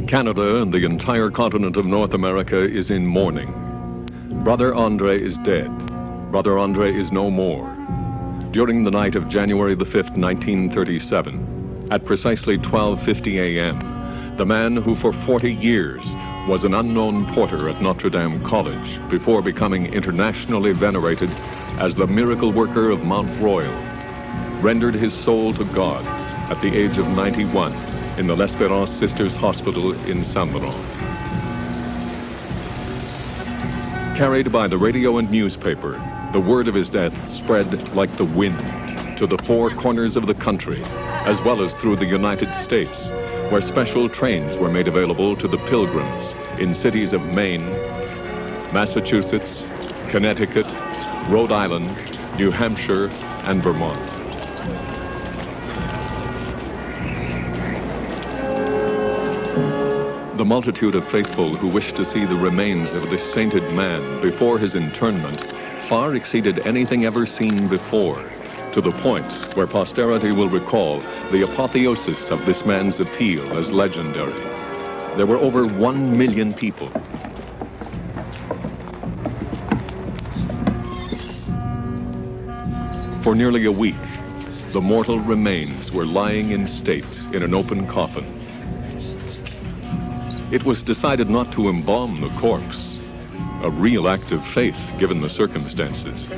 Canada and the entire continent of North America is in mourning. Brother André is dead. Brother André is no more. During the night of January the 5th, 1937, at precisely 12:50 a.m., the man who for 40 years was an unknown porter at Notre Dame College before becoming internationally venerated as the miracle worker of Montreal, rendered his soul to God at the age of 91 in the L'Espérance Sisters Hospital in Saint-Laurent. Carried by the radio and newspaper, the word of his death spread like the wind to the four corners of the country, as well as through the United States, where special trains were made available to the pilgrims in cities of Maine, Massachusetts, Connecticut, Rhode Island, New Hampshire, and Vermont. The multitude of faithful who wished to see the remains of this sainted man before his internment far exceeded anything ever seen before, to the point where posterity will recall the apotheosis of this man's appeal as legendary. There were over 1 million people. For nearly a week, the mortal remains were lying in state in an open coffin. It was decided not to embalm the corpse, a real act of faith given the circumstances.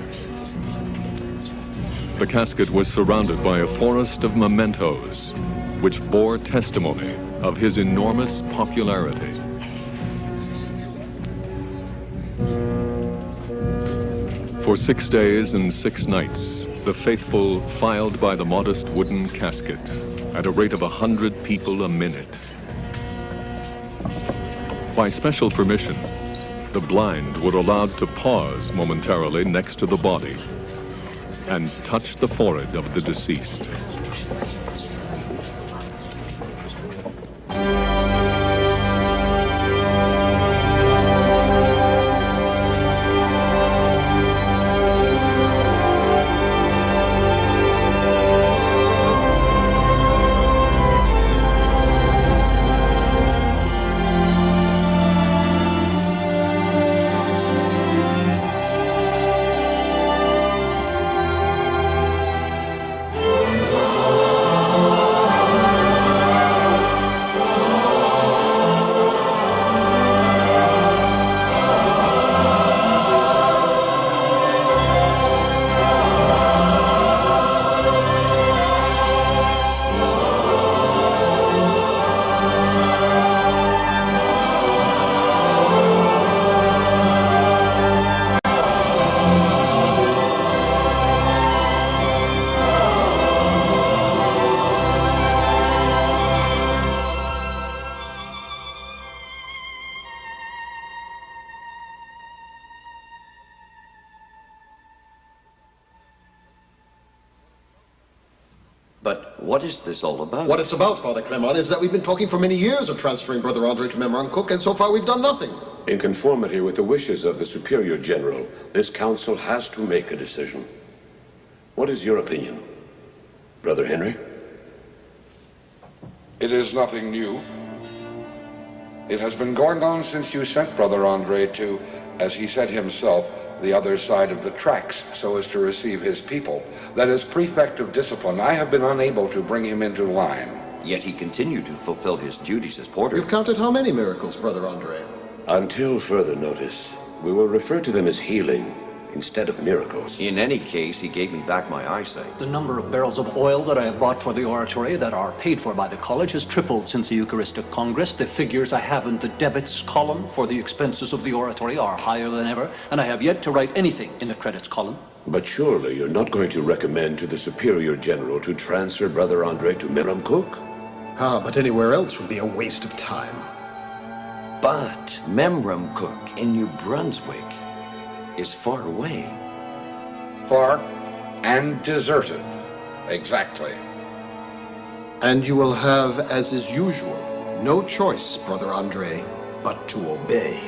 The casket was surrounded by a forest of mementos, which bore testimony of his enormous popularity. For 6 days and 6 nights, the faithful filed by the modest wooden casket at a rate of 100 people a minute. By special permission, the blind were allowed to pause momentarily next to the body and touch the forehead of the deceased. But what is this all about? What it's about, Father Clement, is that we've been talking for many years of transferring Brother André to Memramcook, and so far we've done nothing. In conformity with the wishes of the Superior General, this council has to make a decision. What is your opinion, Brother Henry? It is nothing new. It has been going on since you sent Brother André to, as he said himself, the other side of the tracks, so as to receive his people. That as prefect of discipline, I have been unable to bring him into line. Yet he continued to fulfill his duties as porter. You've counted how many miracles, Brother André? Until further notice, we will refer to them as healing instead of miracles. In any case, he gave me back my eyesight. The number of barrels of oil that I have bought for the oratory that are paid for by the college has tripled since the Eucharistic Congress. The figures I have in the debits column for the expenses of the oratory are higher than ever, and I have yet to write anything in the credits column. But surely you're not going to recommend to the Superior General to transfer Brother André to Memramcook? But anywhere else would be a waste of time. But Memramcook in New Brunswick is far away. Far and deserted. Exactly. And you will have, as is usual, no choice, Brother André, but to obey.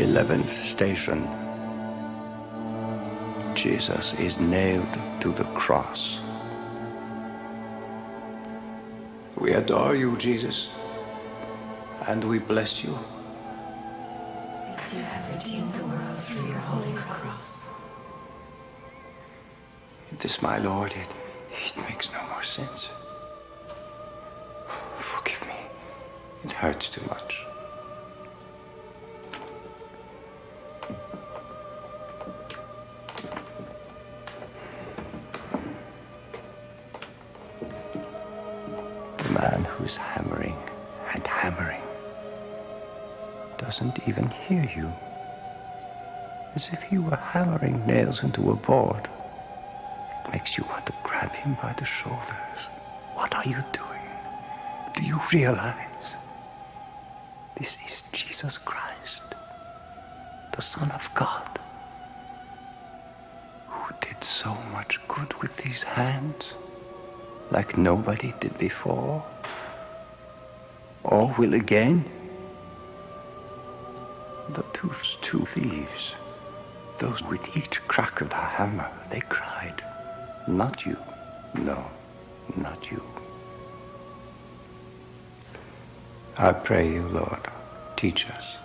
11th station. Jesus is nailed to the cross. We adore you, Jesus, and we bless you. Because you have redeemed the world through your holy cross. This, my Lord, it makes no more sense. Forgive me. It hurts too much. The man who's hammering and hammering doesn't even hear you. As if he were hammering nails into a board. It makes you want to grab him by the shoulders. What are you doing? Do you realize? This is Jesus Christ, the Son of God, who did so much good with these hands, like nobody did before, or will again. Those two thieves, those with each crack of the hammer, they cried, "Not you, no, not you." I pray you, Lord, teach us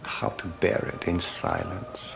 how to bear it in silence.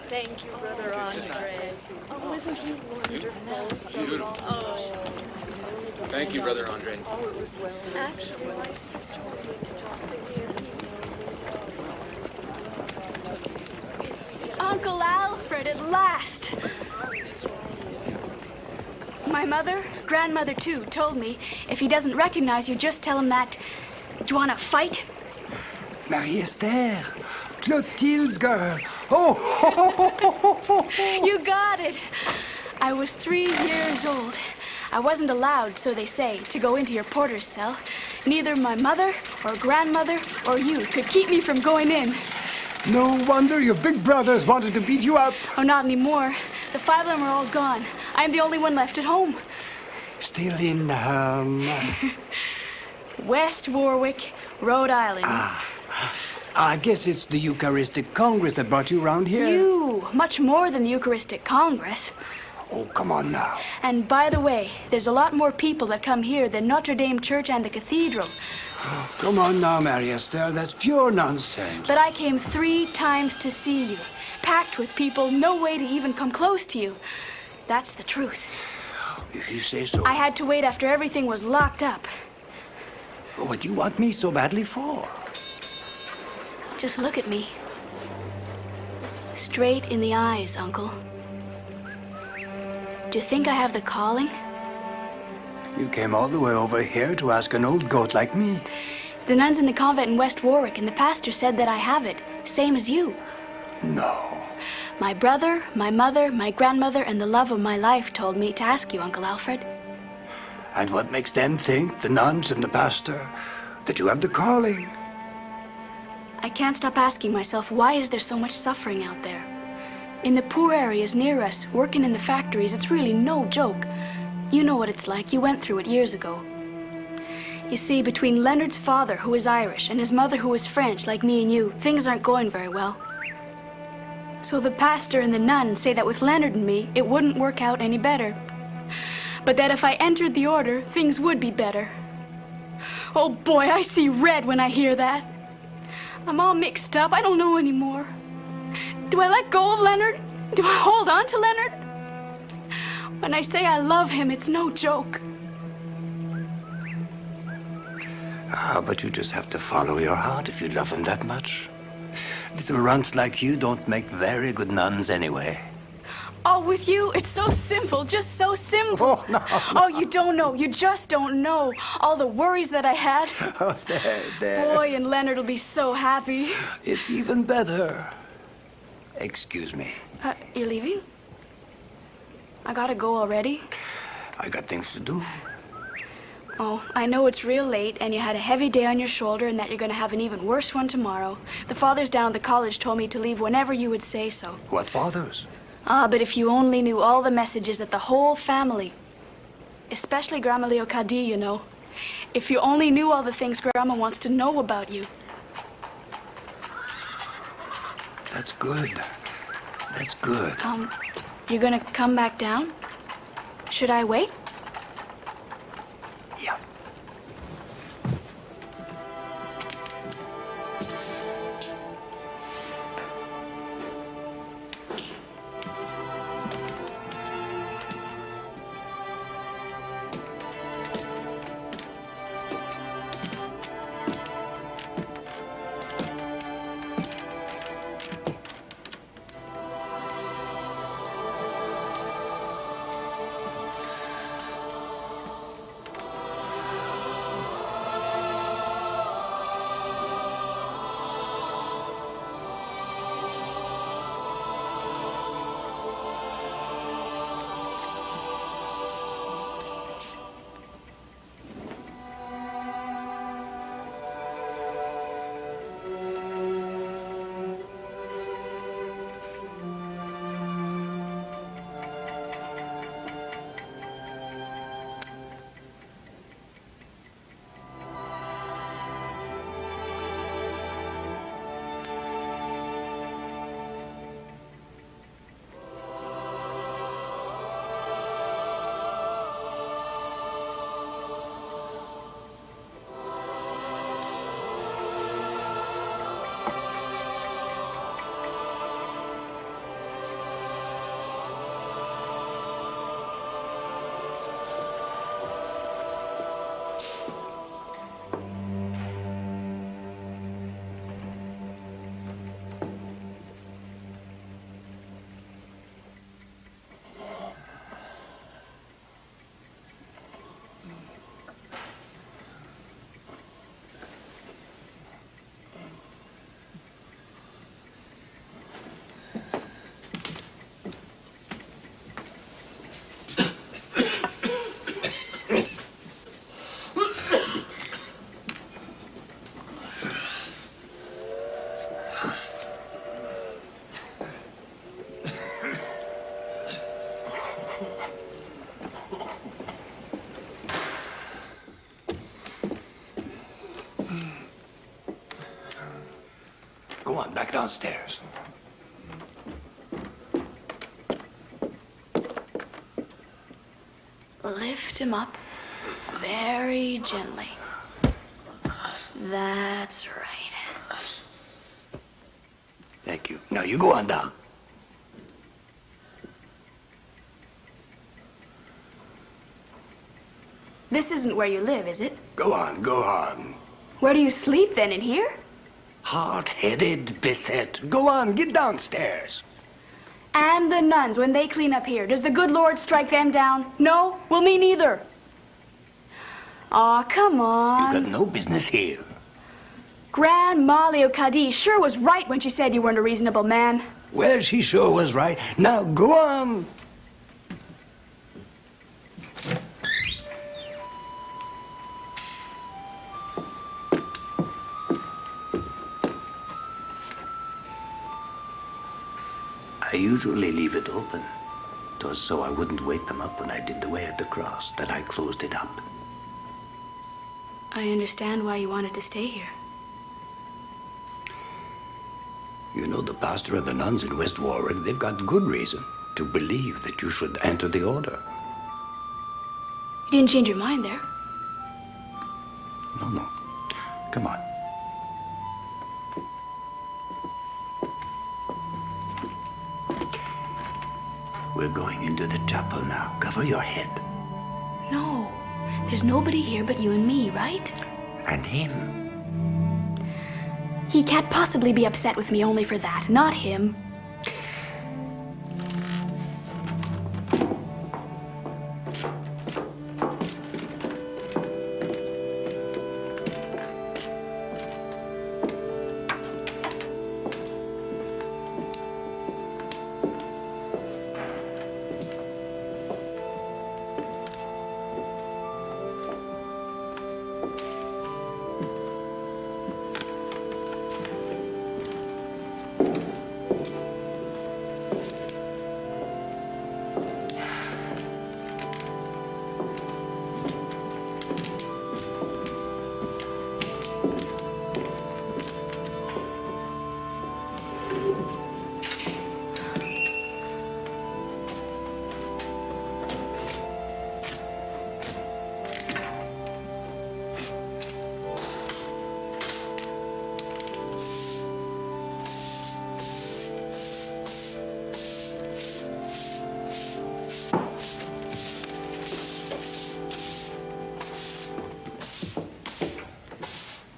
Thank you, Brother André. Oh, isn't he wonderful? Beautiful. Oh. Thank you, Brother André. Oh, it was well. Actually, my sister wanted to talk to him. Uncle Alfred, at last! My mother, grandmother too, told me if he doesn't recognize you, just tell him that. Do you want to fight? Marie-Esther, Clotilde's girl. Oh! You got it. I was 3 years old. I wasn't allowed, so they say, to go into your porter's cell. Neither my mother or grandmother or you could keep me from going in. No wonder your big brothers wanted to beat you up. Oh, not anymore. The 5 of them are all gone. I'm the only one left at home. Still in, West Warwick, Rhode Island. I guess it's the Eucharistic Congress that brought you around here. You, much more than the Eucharistic Congress. Oh, come on now. And by the way, there's a lot more people that come here than Notre Dame Church and the cathedral. Oh, come on now, Marie-Esther. That's pure nonsense. But I came 3 times to see you, packed with people, no way to even come close to you. That's the truth. If you say so. I had to wait after everything was locked up. What do you want me so badly for? Just look at me. Straight in the eyes, Uncle. Do you think I have the calling? You came all the way over here to ask an old goat like me. The nuns in the convent in West Warwick and the pastor said that I have it, same as you. No. My brother, my mother, my grandmother, and the love of my life told me to ask you, Uncle Alfred. And what makes them think, the nuns and the pastor, that you have the calling? I can't stop asking myself, why is there so much suffering out there? In the poor areas near us, working in the factories, it's really no joke. You know what it's like. You went through it years ago. You see, between Leonard's father, who is Irish, and his mother, who is French, like me and you, things aren't going very well. So the pastor and the nun say that with Leonard and me, it wouldn't work out any better. But that if I entered the order, things would be better. Oh boy, I see red when I hear that. I'm all mixed up. I don't know anymore. Do I let go of Leonard? Do I hold on to Leonard? When I say I love him, it's no joke. But you just have to follow your heart if you love him that much. Little runts like you don't make very good nuns anyway. Oh, with you, it's so simple, just so simple. Oh, no. Oh, you don't know. You just don't know. All the worries that I had. Oh, there. Boy, and Leonard will be so happy. It's even better. Excuse me. You're leaving? I gotta go already. I got things to do. Oh, I know it's real late, and you had a heavy day on your shoulder, and that you're gonna have an even worse one tomorrow. The fathers down at the college told me to leave whenever you would say so. What fathers? But if you only knew all the messages that the whole family, especially Grandma Leocadie, you know. If you only knew all the things Grandma wants to know about you. That's good. That's good. You're gonna come back down? Should I wait? Yeah. Go on, back downstairs. Lift him up very gently. That's right. Thank you. Now you go on down. This isn't where you live, is it? Go on, go on. Where do you sleep then, in here? Hard-headed Bessette. Go on, get downstairs. And the nuns, when they clean up here, does the good Lord strike them down? No? Well, me neither. Aw, come on. You got no business here. Grandma Leocadie sure was right when she said you weren't a reasonable man. Well, she sure was right. Now go on. I usually leave it open. It was so I wouldn't wake them up when I did the way of the cross, that I closed it up. I understand why you wanted to stay here. You know, the pastor and the nuns in West Warwick, they've got good reason to believe that you should enter the order. You didn't change your mind there. No. Come on. We're going into the chapel now. Cover your head. No. There's nobody here but you and me, right? And him. He can't possibly be upset with me only for that, not him.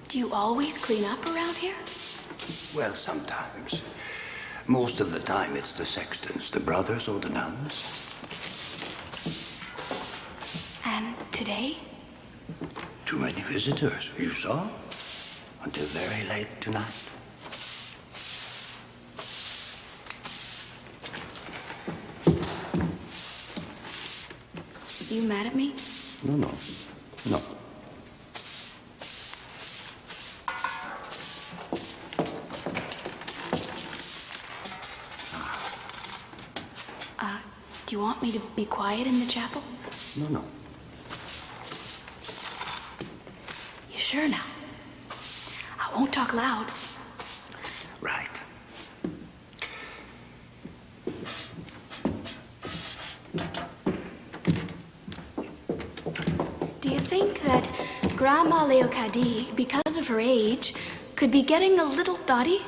Do you always clean up around here? Well, sometimes. Most of the time it's the sextons, the brothers or the nuns. And today? Too many visitors, you saw? Until very late tonight. You mad at me? No. Do you want me to be quiet in the chapel? No. You sure now? I won't talk loud. Right. Do you think that Grandma Leocadie, because of her age, could be getting a little dotty?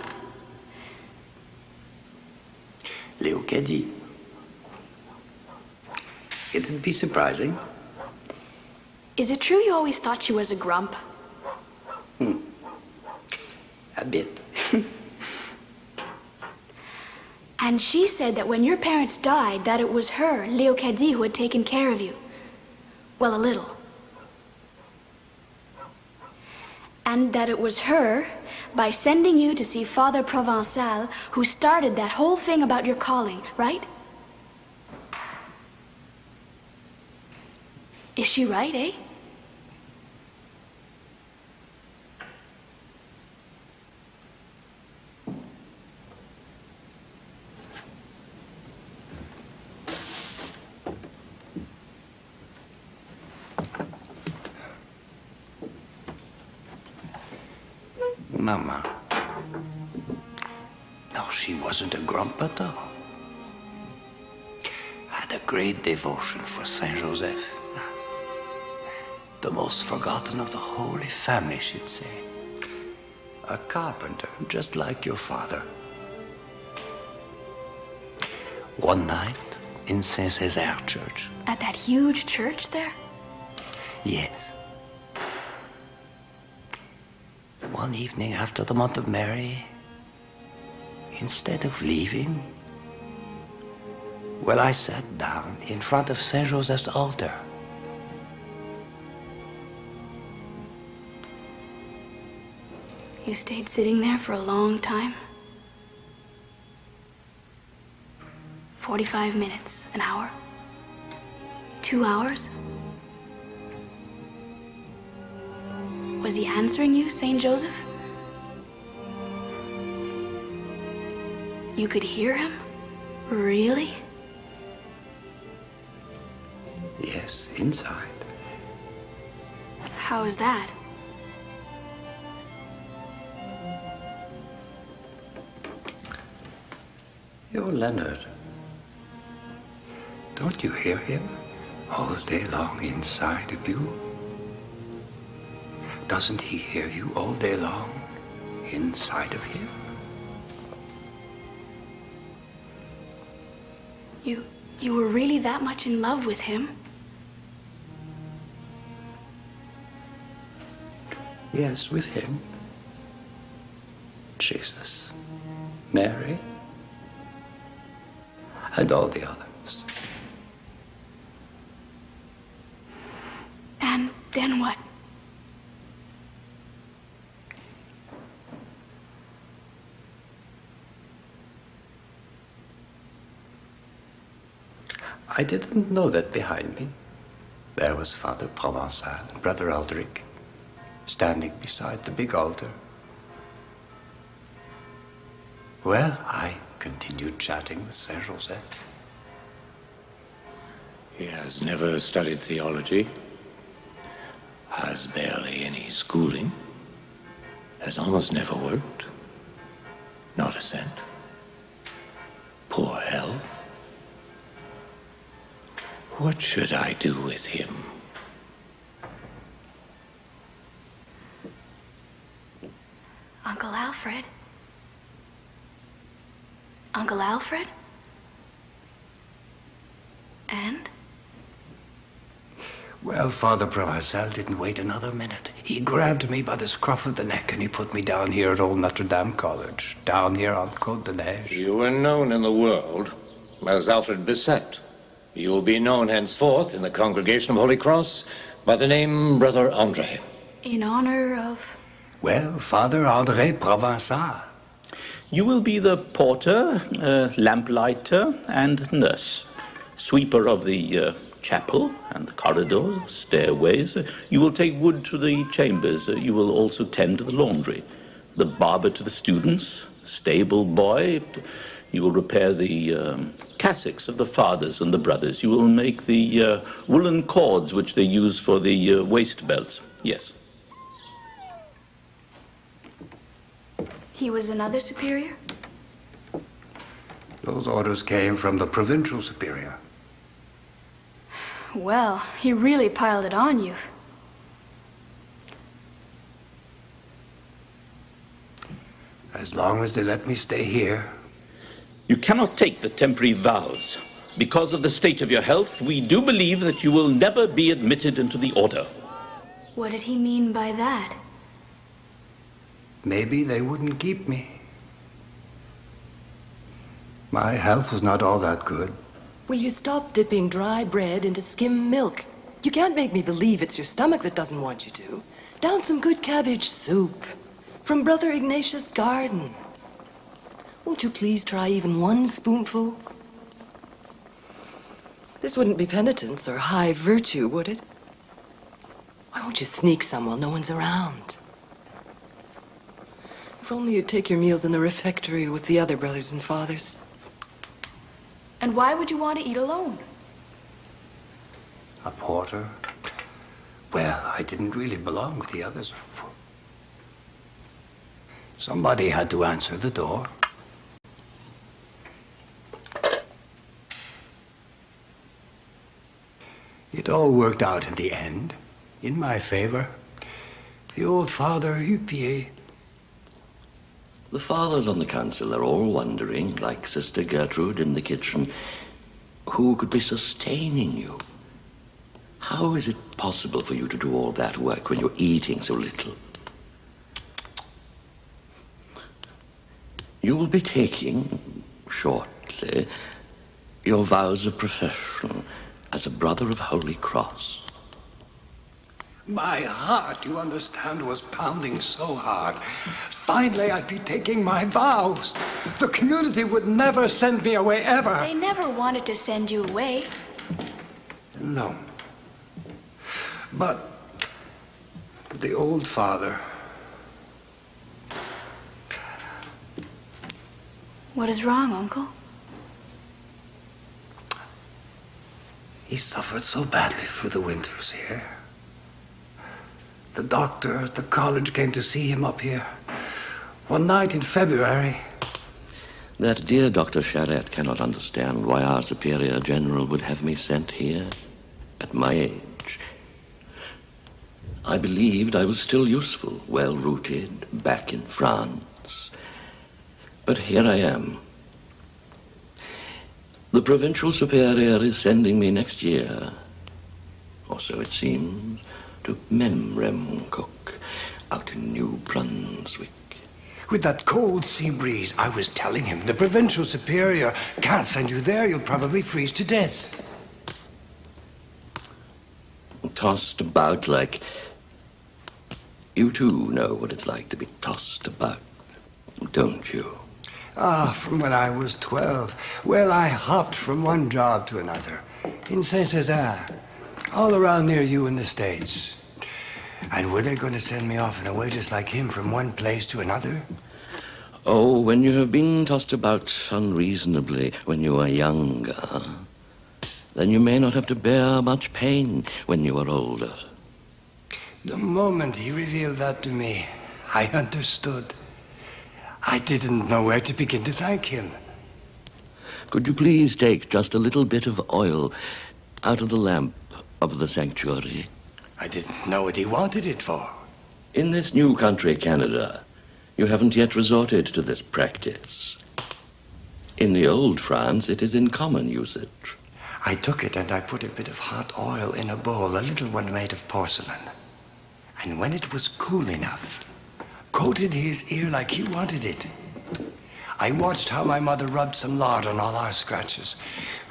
Leocadie. It'd be surprising. Is it true you always thought she was a grump? A bit. And she said that when your parents died, that it was her, Leocadie, who had taken care of you. Well, a little. And that it was her, by sending you to see Father Provençal, who started that whole thing about your calling, right? Is she right, eh? Mama. No, she wasn't a grump at all. Had a great devotion for Saint Joseph. The most forgotten of the Holy Family, she'd say. A carpenter, just like your father. One night in Saint Césaire Church. At that huge church there? Yes. One evening after the month of Mary, instead of leaving, well, I sat down in front of Saint Joseph's altar. You stayed sitting there for a long time? 45 minutes, an hour? 2 hours? Was he answering you, Saint Joseph? You could hear him? Really? Yes, inside. How is that? Your Leonard. Don't you hear him all day long inside of you? Doesn't he hear you all day long inside of him? You were really that much in love with him? Yes, with him. Jesus, Mary, and all the others. And then what? I didn't know that behind me there was Father Provençal and Brother Aldrich standing beside the big altar. Well, I continued chatting with Saint Joseph. He has never studied theology, has barely any schooling, has almost never worked, not a cent, poor health. What should I do with him? Uncle Alfred? Uncle Alfred? And? Well, Father Provençal didn't wait another minute. He grabbed me by the scruff of the neck and he put me down here at old Notre Dame College, down here on Côte de Neige. You were known in the world as Alfred Bessette. You will be known henceforth in the Congregation of Holy Cross by the name Brother André. In honor of? Well, Father André Provençal. You will be the porter, lamplighter, and nurse. Sweeper of the chapel and the corridors, stairways. You will take wood to the chambers. You will also tend to the laundry. The barber to the students, stable boy. You will repair the cassocks of the fathers and the brothers. You will make the woolen cords which they use for the waist belts. Yes. He was another superior? Those orders came from the provincial superior. Well, he really piled it on you. As long as they let me stay here. You cannot take the temporary vows. Because of the state of your health, we do believe that you will never be admitted into the order. What did he mean by that? Maybe they wouldn't keep me. My health was not all that good. Will you stop dipping dry bread into skim milk? You can't make me believe it's your stomach that doesn't want you to. Down some good cabbage soup from Brother Ignatius' garden. Won't you please try even one spoonful? This wouldn't be penitence or high virtue, would it? Why won't you sneak some while no one's around? If only you'd take your meals in the refectory with the other brothers and fathers. And why would you want to eat alone? A porter? Well, I didn't really belong with the others. Somebody had to answer the door. It all worked out in the end, in my favor. The old Father Hupier. The fathers on the council are all wondering, like Sister Gertrude in the kitchen, who could be sustaining you? How is it possible for you to do all that work when you're eating so little? You will be taking, shortly, your vows of profession as a brother of Holy Cross. My heart, you understand, was pounding so hard. Finally, I'd be taking my vows. The community would never send me away, ever. They never wanted to send you away. No. But the old Father... What is wrong, Uncle? He suffered so badly through the winters here. The doctor at the college came to see him up here. One night in February. That dear Dr. Charette cannot understand why our Superior General would have me sent here at my age. I believed I was still useful, well-rooted, back in France. But here I am. The Provincial Superior is sending me next year, or so it seems, to Memrem Cook, out in New Brunswick. With that cold sea breeze, I was telling him, the provincial superior can't send you there. You'll probably freeze to death. Tossed about like... You too know what it's like to be tossed about, don't you? Ah, from when I was 12. Well, I hopped from one job to another. In Saint-Césaire, all around near you in the States. And were they going to send me off in a way just like him from one place to another? Oh, when you have been tossed about unreasonably when you are younger, then you may not have to bear much pain when you are older. The moment he revealed that to me, I understood. I didn't know where to begin to thank him. Could you please take just a little bit of oil out of the lamp of the sanctuary? I didn't know what he wanted it for. In this new country, Canada, you haven't yet resorted to this practice. In the old France, it is in common usage. I took it and I put a bit of hot oil in a bowl, a little one made of porcelain. And when it was cool enough, coated his ear like he wanted it. I watched how my mother rubbed some lard on all our scratches,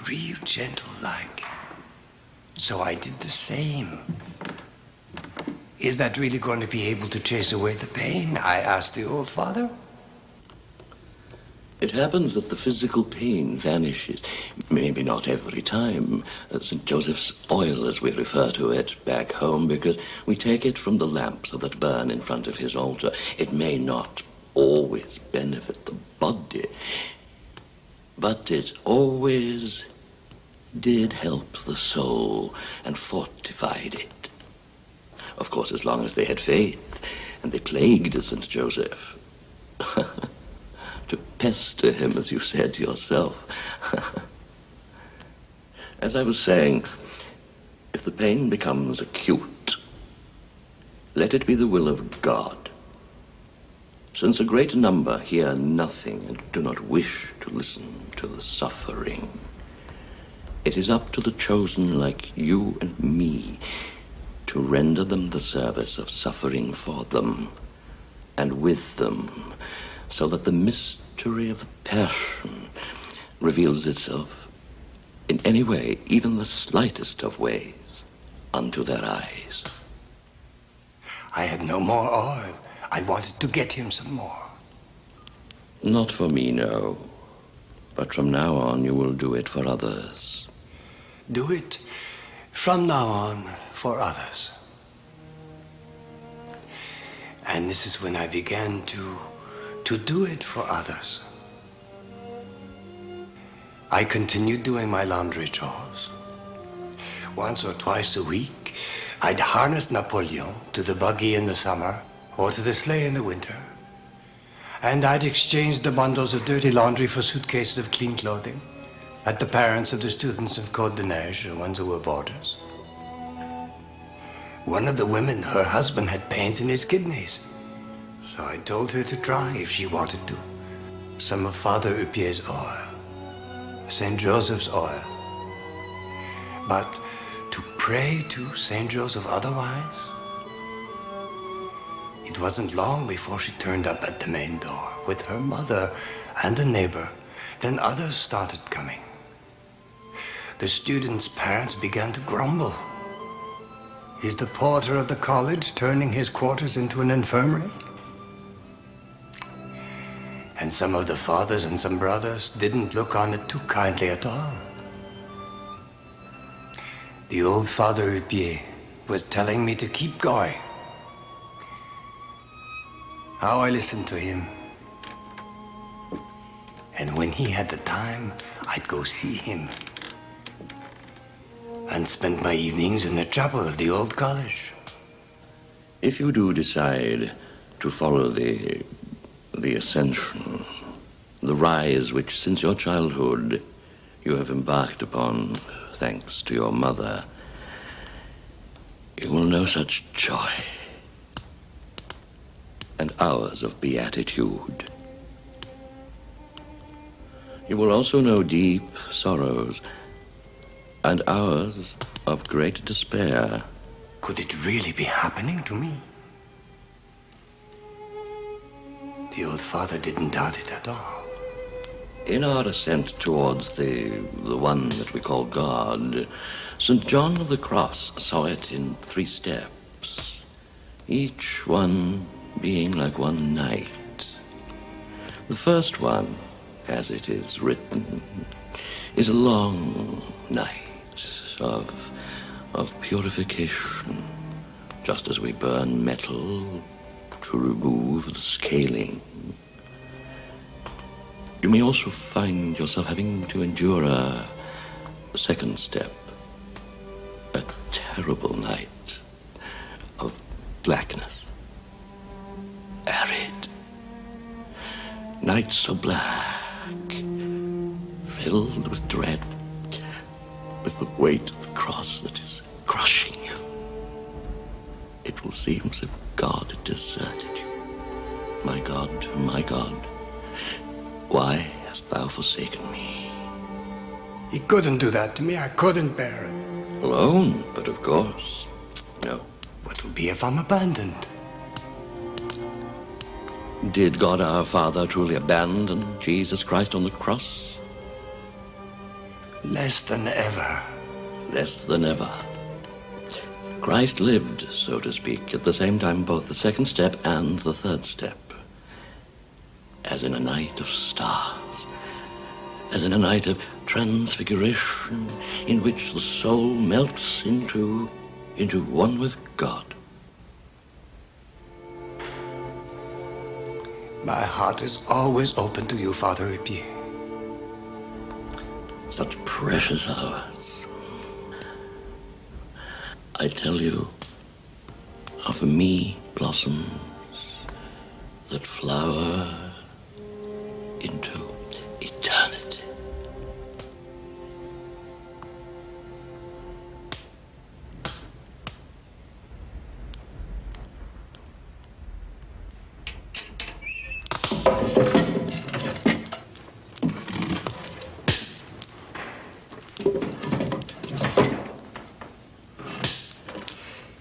real gentle like. So I did the same. Is that really going to be able to chase away the pain? I asked the old father. It happens that the physical pain vanishes, maybe not every time. St. Joseph's oil, as we refer to it back home, because we take it from the lamps that burn in front of his altar. It may not always benefit the body, but it always did help the soul and fortified it. Of course, as long as they had faith, and they plagued St. Joseph. To pester him, as you said yourself. As I was saying, if the pain becomes acute, let it be the will of God. Since a great number hear nothing and do not wish to listen to the suffering, it is up to the chosen like you and me to render them the service of suffering for them and with them, so that the mystery of the passion reveals itself in any way, even the slightest of ways, unto their eyes. I had no more oil. I wanted to get him some more. Not for me, no. But from now on, you will do it for others. Do it from now on for others. And this is when I began to do it for others. I continued doing my laundry chores. Once or twice a week, I'd harness Napoleon to the buggy in the summer or to the sleigh in the winter. And I'd exchange the bundles of dirty laundry for suitcases of clean clothing at the parents of the students of Côte de Neige, the ones who were boarders. One of the women, her husband had pains in his kidneys. So I told her to try if she wanted to. Some of Father Hupier's oil, St. Joseph's oil. But to pray to St. Joseph otherwise? It wasn't long before she turned up at the main door with her mother and a neighbor. Then others started coming. The students' parents began to grumble. Is the porter of the college turning his quarters into an infirmary? And some of the fathers and some brothers didn't look on it too kindly at all. The old Father Hupier was telling me to keep going. How I listened to him. And when he had the time, I'd go see him. And spend my evenings in the chapel of the old college. If you do decide to follow the ascension, the rise which since your childhood you have embarked upon, thanks to your mother, you will know such joy and hours of beatitude. You will also know deep sorrows and hours of great despair. Could it really be happening to me? The old father didn't doubt it at all. In our ascent towards the one that we call God, St. John of the Cross saw it in 3 steps, each one being like one night. The first one, as it is written, is a long night of purification, just as we burn metal to remove the scaling. You may also find yourself having to endure a second step, a terrible night of blackness, arid, night so black, filled with dread, with the weight of the cross that is crushing you. It will seem as if God had deserted you. My God, why hast thou forsaken me? He couldn't do that to me. I couldn't bear it. Alone, but of course. No. What will be if I'm abandoned? Did God our Father truly abandon Jesus Christ on the cross? Less than ever. Less than ever. Christ lived, so to speak, at the same time both the second step and the third step. As in a night of stars, as in a night of transfiguration, in which the soul melts into one with God. My heart is always open to you, Father Ripier. Such precious hours. I tell you, of me blossoms that flower into eternity.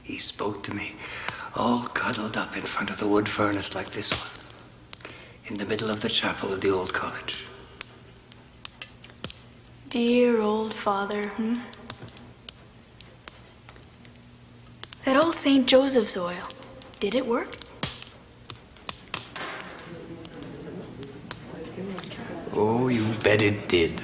He spoke to me, all cuddled up in front of the wood furnace like this one, in the middle of the chapel of the old college. Dear old father, That old St. Joseph's oil, did it work? Oh, you bet it did.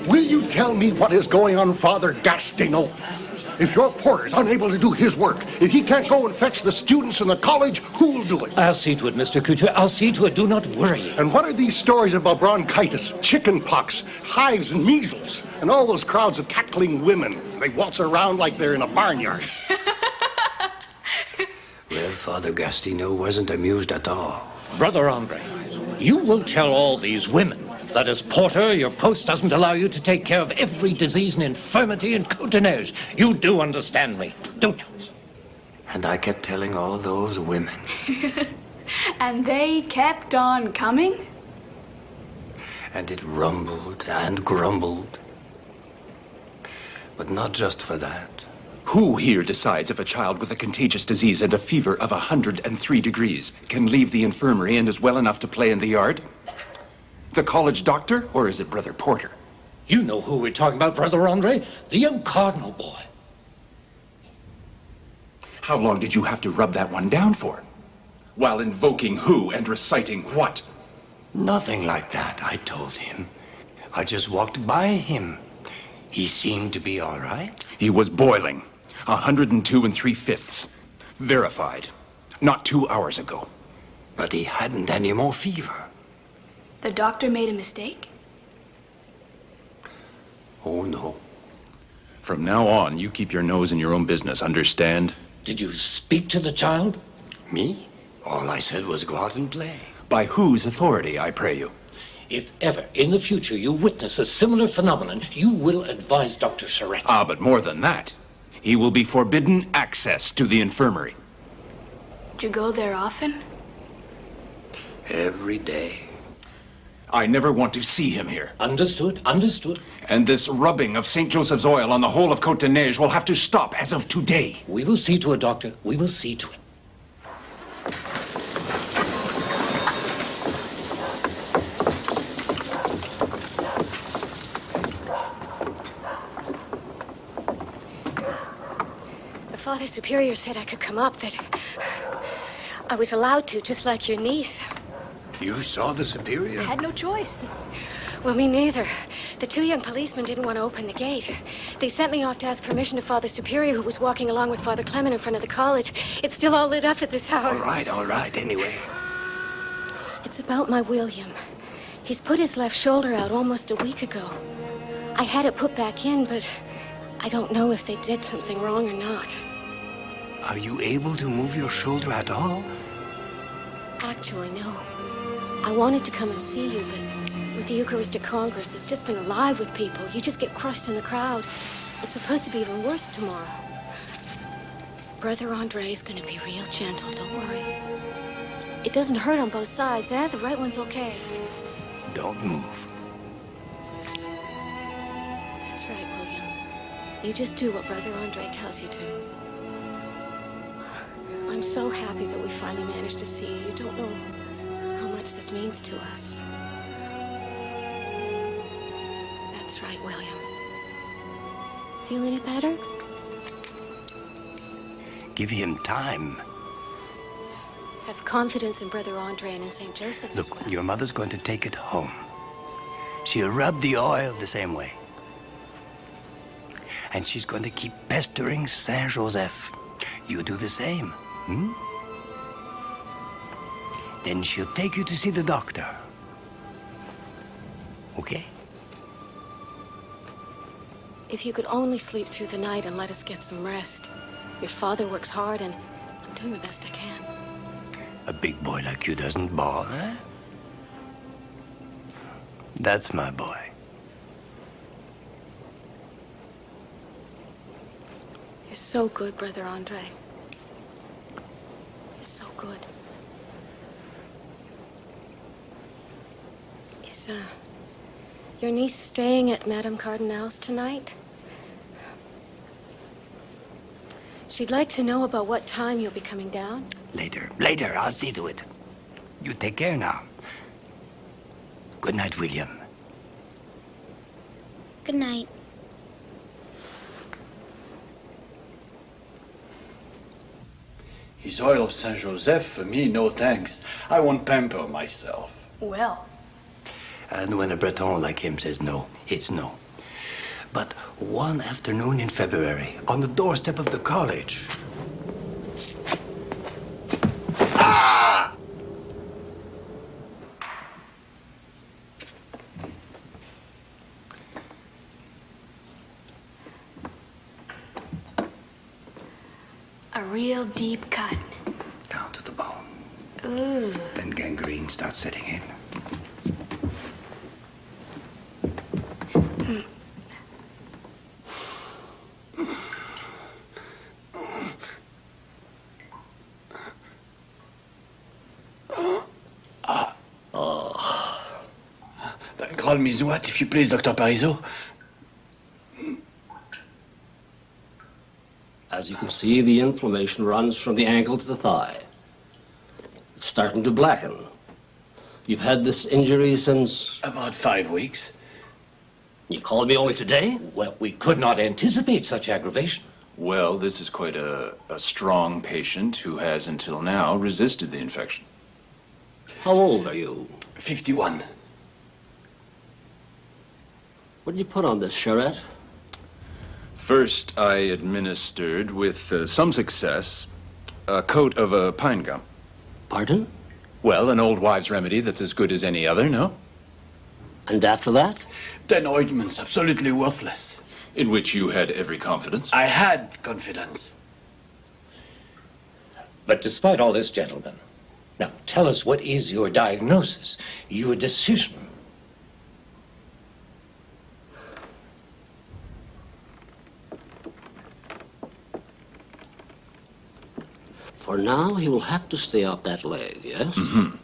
Will you tell me what is going on, Father Gastineau? If your porter is unable to do his work, if he can't go and fetch the students in the college, who will do it? I'll see to it, Mr. Couture. I'll see to it. Do not worry. And what are these stories about bronchitis, chicken pox, hives, and measles, and all those crowds of cackling women? They waltz around like they're in a barnyard. Well, Father Gastineau wasn't amused at all. Brother André, you will tell all these women that as porter, your post doesn't allow you to take care of every disease and infirmity in Cotoneige. You do understand me, don't you? And I kept telling all those women. And they kept on coming? And it rumbled and grumbled. But not just for that. Who here decides if a child with a contagious disease and a fever of 103 degrees can leave the infirmary and is well enough to play in the yard? The college doctor, or is it Brother Porter? You know who we're talking about, Brother André. The young cardinal boy. How long did you have to rub that one down for? While invoking who and reciting what? Nothing like that, I told him. I just walked by him. He seemed to be all right. He was boiling. 102 3/5. Verified. Not 2 hours ago. But he hadn't any more fever. The doctor made a mistake? Oh, no. From now on, you keep your nose in your own business, understand? Did you speak to the child? Me? All I said was go out and play. By whose authority, I pray you? If ever in the future you witness a similar phenomenon, you will advise Dr. Charette. Ah, but more than that. He will be forbidden access to the infirmary. Did you go there often? Every day. I never want to see him here. Understood, understood. And this rubbing of St. Joseph's oil on the whole of Côte-de-Neige will have to stop as of today. We will see to it, Doctor. We will see to it. The Father Superior said I could come up, that I was allowed to, just like your niece. You saw the Superior? I had no choice. Well, me neither. The two young policemen didn't want to open the gate. They sent me off to ask permission to Father Superior, who was walking along with Father Clement in front of the college. It's still all lit up at this hour. All right, anyway. It's about my William. He's put his left shoulder out almost a week ago. I had it put back in, but I don't know if they did something wrong or not. Are you able to move your shoulder at all? Actually, no. I wanted to come and see you, but with the Eucharistic Congress, it's just been alive with people. You just get crushed in the crowd. It's supposed to be even worse tomorrow. Brother André is going to be real gentle, don't worry. It doesn't hurt on both sides, eh? The right one's okay. Don't move. That's right, William. You just do what Brother André tells you to. I'm so happy that we finally managed to see you. You don't know how much this means to us. That's right, William. Feel any better? Give him time. Have confidence in Brother André and in St. Joseph as Look, well. your mother's going to take it home. She'll rub the oil the same way. And she's going to keep pestering Saint Joseph. You do the same, Then she'll take you to see the doctor. Okay? If you could only sleep through the night and let us get some rest. Your father works hard, and I'm doing the best I can. A big boy like you doesn't bawl, eh? That's my boy. You're so good, Brother André. You're so good. Is, your niece staying at Madame Cardinal's tonight? She'd like to know about what time you'll be coming down. Later, I'll see to it. You take care now. Good night, William. Good night. His oil of Saint Joseph, for me, no thanks. I won't pamper myself. Well. And when a Breton like him says no, it's no. But one afternoon in February, on the doorstep of the college. Ah! A real deep cut. Down to the bone. Ooh. Then gangrene starts setting in. Call me what, if you please, Dr. Parizeau? As you can see, the inflammation runs from the ankle to the thigh. It's starting to blacken. You've had this injury since... About 5 weeks. You called me only today? Well, we could not anticipate such aggravation. Well, this is quite a strong patient who has, until now, resisted the infection. How old are you? 51. What did you put on this, Charette? First, I administered, with some success, a coat of a pine gum. Pardon? Well, an old wives' remedy that's as good as any other, no? And after that? Then ointment's absolutely worthless. In which you had every confidence? I had confidence. But despite all this, gentlemen, now tell us, what is your diagnosis, your decision? For now, he will have to stay off that leg, yes? Mm-hmm.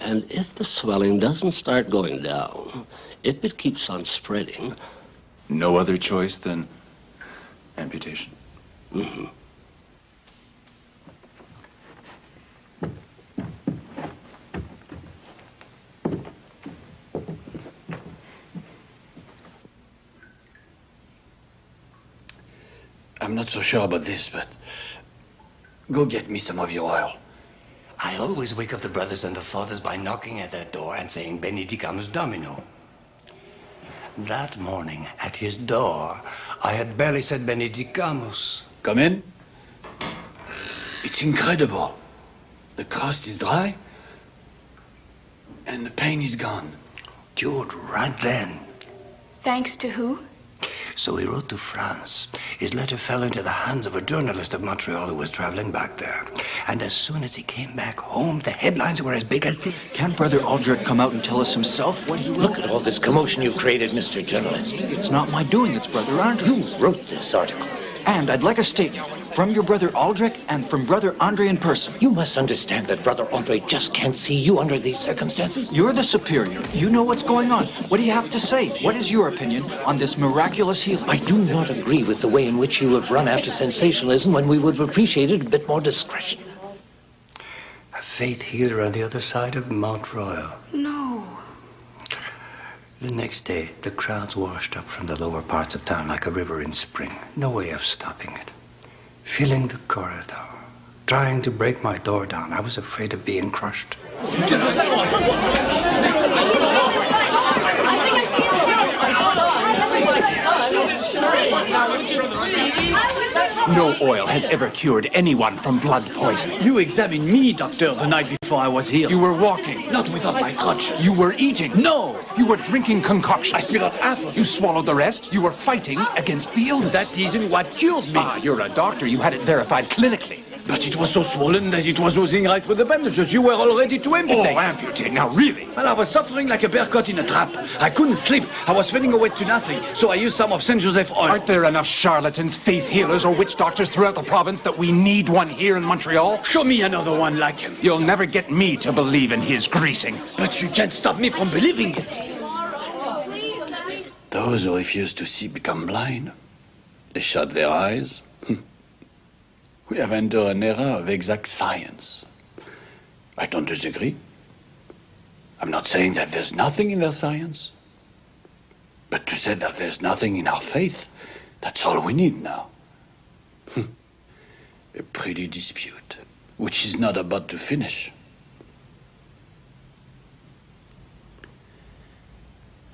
And if the swelling doesn't start going down, if it keeps on spreading... No other choice than amputation. Mm-hmm. I'm not so sure about this, but go get me some of your oil. I always wake up the brothers and the fathers by knocking at their door and saying Benedicamus Domino. That morning, at his door, I had barely said Benedicamus. Come in. It's incredible. The crust is dry, and the pain is gone. Cured right then. Thanks to who? So he wrote to France. His letter fell into the hands of a journalist of Montreal who was traveling back there. And as soon as he came back home, the headlines were as big as this. Can't Brother Aldrich come out and tell us himself what he wrote? Look at all this commotion you've created, Mr. Journalist. It's not my doing, it's Brother André's. You wrote this article. And I'd like a statement from your Brother Aldrich and from Brother André in person. You must understand that Brother André just can't see you under these circumstances. You're the superior. You know what's going on. What do you have to say? What is your opinion on this miraculous healing? I do not agree with the way in which you have run after sensationalism when we would have appreciated a bit more discretion. A faith healer on the other side of Montreal. No. The next day, the crowds washed up from the lower parts of town like a river in spring. No way of stopping it. Filling the corridor, trying to break my door down. I was afraid of being crushed. No oil has ever cured anyone from blood poisoning. You examined me, doctor, the night before I was here. You were walking. Not without my crutches. You were eating. No! You were drinking concoction. I spit out half of it. You swallowed the rest. You were fighting against the illness. That isn't what cured me. Ah, you're a doctor. You had it verified clinically. But it was so swollen that it was oozing right through the bandages. You were all ready to amputate. Oh, amputate. Now, really? Well, I was suffering like a bear caught in a trap. I couldn't sleep. I was fading away to nothing. So I used some of Saint Joseph oil. Aren't there enough charlatans, faith healers, or witch doctors throughout the province that we need one here in Montreal? Show me another one like him. You'll never get me to believe in his greasing. But you can't stop me from believing it. Those who refuse to see become blind. They shut their eyes. We have entered an era of exact science. I don't disagree. I'm not saying that there's nothing in their science. But to say that there's nothing in our faith, that's all we need now. A pretty dispute, which is not about to finish.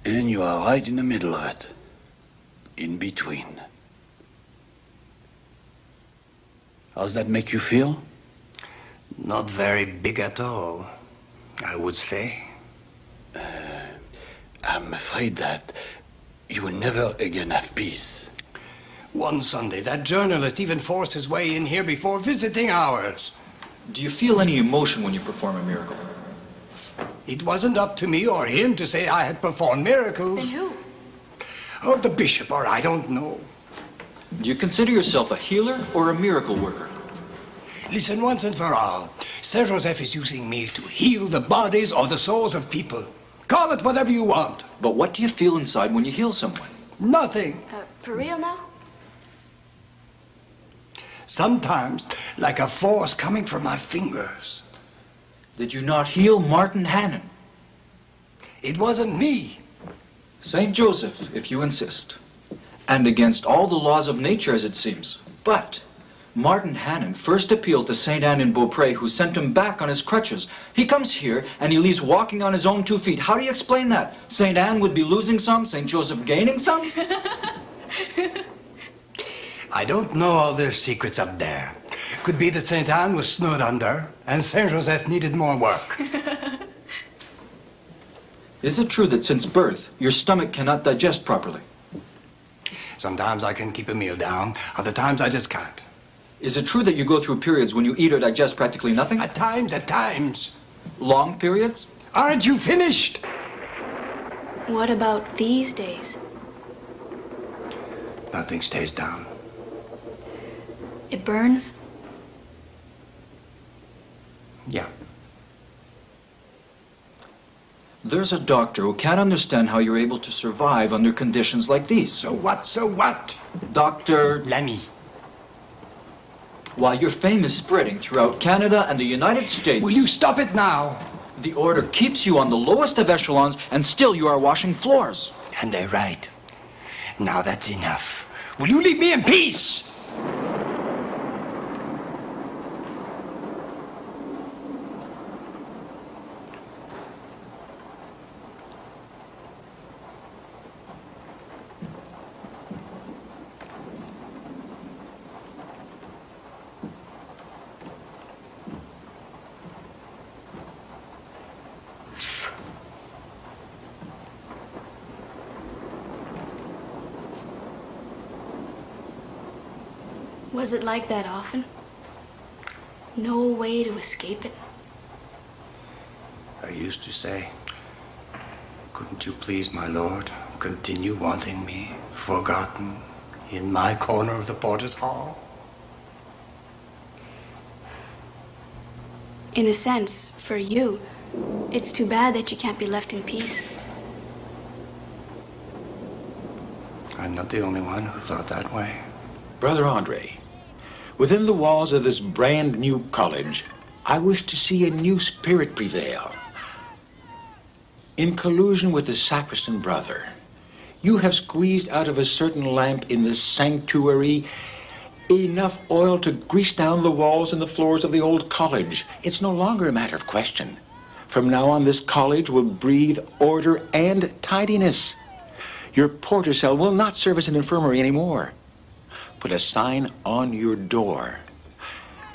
And you are right in the middle of it. In between. How's that make you feel? Not very big at all, I would say. I'm afraid that you will never again have peace. One Sunday, that journalist even forced his way in here before visiting hours. Do you feel any emotion when you perform a miracle? It wasn't up to me or him to say I had performed miracles. Then who? Oh, the bishop, or I don't know. Do you consider yourself a healer or a miracle worker? Listen once and for all. Saint Joseph is using me to heal the bodies or the souls of people. Call it whatever you want. But what do you feel inside when you heal someone? Nothing. For real now? Sometimes, like a force coming from my fingers. Did you not heal Martin Hannon? It wasn't me. Saint Joseph, if you insist. And against all the laws of nature, as it seems. But Martin Hannon first appealed to Saint Anne in Beaupré, who sent him back on his crutches. He comes here, and he leaves walking on his own 2 feet. How do you explain that? Saint Anne would be losing some, Saint Joseph gaining some? I don't know all their secrets up there. Could be that Saint Anne was snowed under, and Saint Joseph needed more work. Is it true that since birth, your stomach cannot digest properly? Sometimes I can keep a meal down, other times I just can't. Is it true that you go through periods when you eat or digest practically nothing? At times. Long periods? Aren't you finished? What about these days? Nothing stays down. It burns? Yeah. There's a doctor who can't understand how you're able to survive under conditions like these. So what? So what? Dr. Lamy. While your fame is spreading throughout Canada and the United States... Will you stop it now? The order keeps you on the lowest of echelons, and still you are washing floors. And they're right. Now that's enough. Will you leave me in peace? Was it like that often? No way to escape it? I used to say, couldn't you please, my lord, continue wanting me forgotten in my corner of the porter's hall? In a sense, for you, it's too bad that you can't be left in peace. I'm not the only one who thought that way. Brother André, within the walls of this brand new college, I wish to see a new spirit prevail. In collusion with the sacristan brother, you have squeezed out of a certain lamp in this sanctuary enough oil to grease down the walls and the floors of the old college. It's no longer a matter of question. From now on, this college will breathe order and tidiness. Your porter cell will not serve as an infirmary anymore. Put a sign on your door.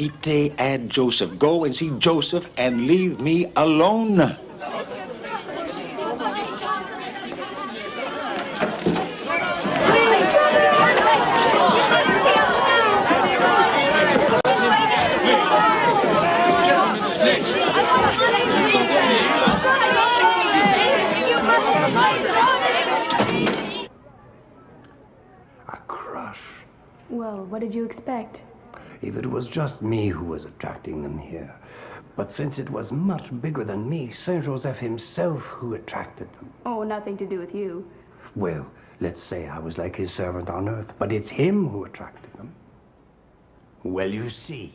Ite ad Joseph. Go and see Joseph and leave me alone. Well, what did you expect? If it was just me who was attracting them here. But since it was much bigger than me, Saint Joseph himself who attracted them. Oh, nothing to do with you. Well, let's say I was like his servant on earth, but it's him who attracted them. Well, you see,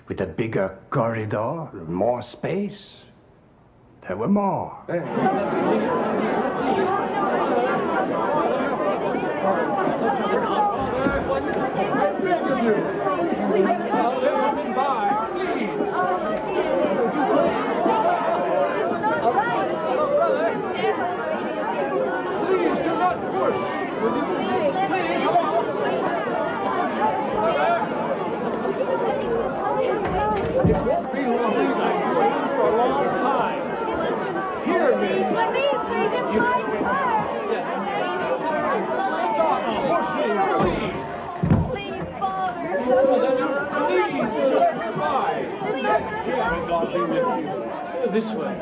with a bigger corridor, more space, there were more. This way.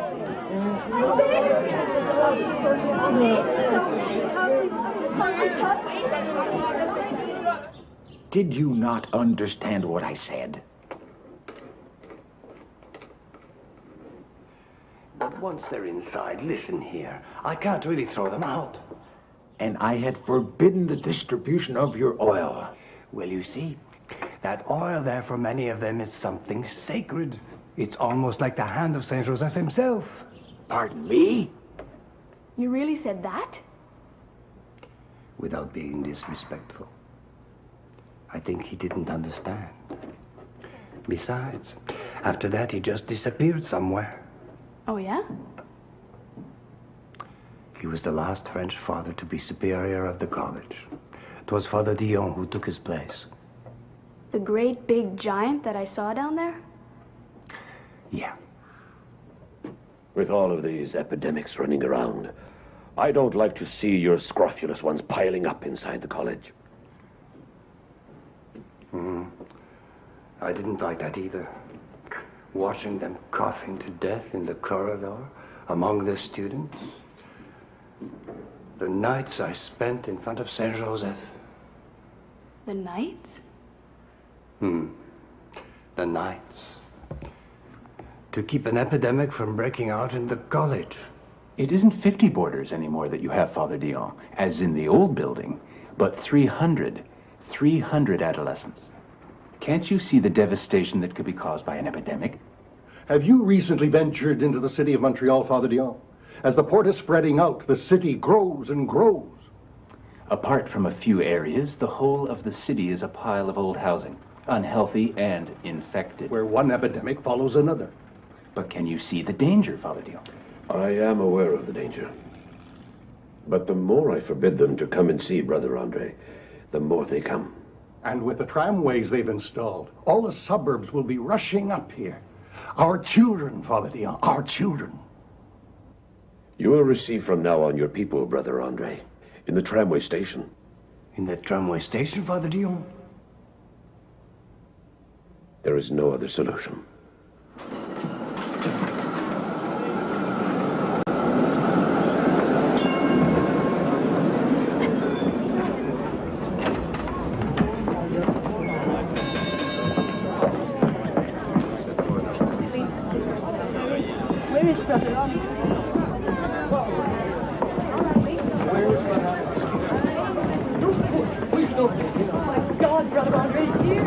Did you not understand what I said? But once they're inside, listen here. I can't really throw them out. And I had forbidden the distribution of your oil. Well, you see, that oil there for many of them is something sacred. It's almost like the hand of Saint Joseph himself. Pardon me? You really said that? Without being disrespectful. I think he didn't understand. Besides, after that he just disappeared somewhere. Oh, yeah? He was the last French father to be superior of the college. It was Father Dion who took his place. The great big giant that I saw down there? Yeah. With all of these epidemics running around, I don't like to see your scrofulous ones piling up inside the college. I didn't like that either. Watching them coughing to death in the corridor among the students. The nights I spent in front of Saint Joseph. The nights? The nights. To keep an epidemic from breaking out in the college. It isn't 50 boarders anymore that you have, Father Dion, as in the old building, but 300 adolescents. Can't you see the devastation that could be caused by an epidemic? Have you recently ventured into the city of Montreal, Father Dion? As the port is spreading out, the city grows and grows. Apart from a few areas, the whole of the city is a pile of old housing, unhealthy and infected. Where one epidemic follows another. But can you see the danger, Father Dion? I am aware of the danger. But the more I forbid them to come and see Brother André, the more they come. And with the tramways they've installed, all the suburbs will be rushing up here. Our children, Father Dion, our children. You will receive from now on your people, Brother André, in the tramway station. In the tramway station, Father Dion? There is no other solution. Where is Brother André? Oh my God, Brother André is here.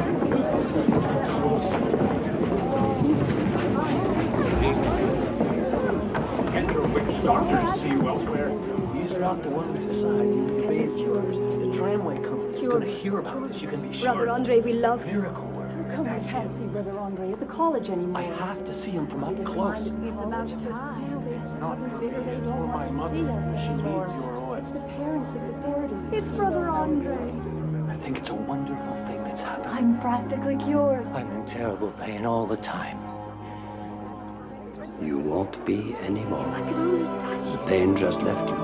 Get your witch doctors see you elsewhere. These are not the ones decide you can bathe yours. The tramway company is going to hear about this, you can be sure. Brother André, we love you. Miracle work. Come, I can't see Brother André at the college anymore. I have to see him from up close. It's about time. It's not it's for my mother. She needs your oil. It's the parents of the orders. It's Brother André. I think it's a wonderful thing that's happened. I'm practically cured. I'm in terrible pain all the time. You won't be anymore. I could only touch The pain just left you.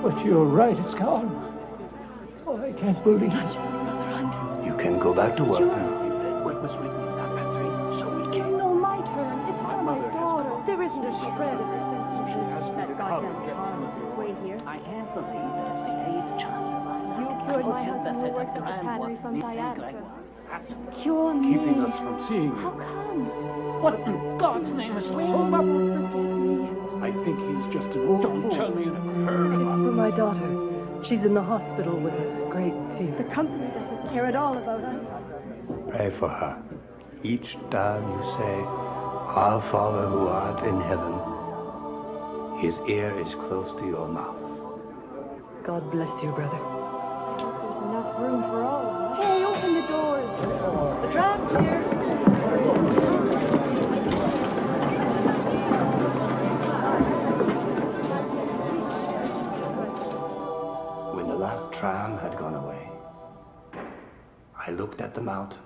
But you're right, it's gone. Oh, I can't believe touch me, Brother André. You can go back to work now. What was written in number 3, so we can. No, my turn. It's for my daughter. There isn't a shred of She has me to come and get some of his way here. I can't believe it. It's the 8th chance of life. You cured my husband who works at the tannery from sciatica. Cure me. Keeping us from seeing you. How come? What in God's name is the holdup? I think he's just a... Don't tell me you've heard It's about for my daughter. She's in the hospital with a great fever. The company doesn't care at all about us. Pray for her. Each time you say, Our Father who art in heaven, his ear is close to your mouth. God bless you, brother. There's enough room for all of us. Hey, open the doors. The draft's here. When the last tram had gone away, I looked at the mountain.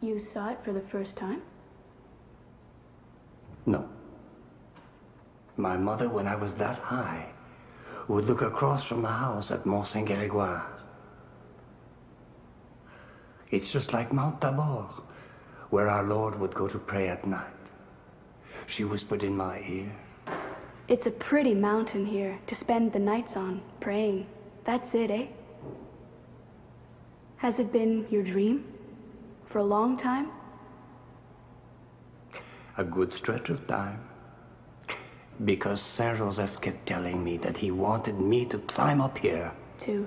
You saw it for the first time? No. My mother, when I was that high, would look across from the house at Mont Saint-Grégoire. It's just like Mount Tabor, where our Lord would go to pray at night. She whispered in my ear. It's a pretty mountain here to spend the nights on, praying. That's it, eh? Has it been your dream? For a long time? A good stretch of time. Because Saint Joseph kept telling me that he wanted me to climb up here. To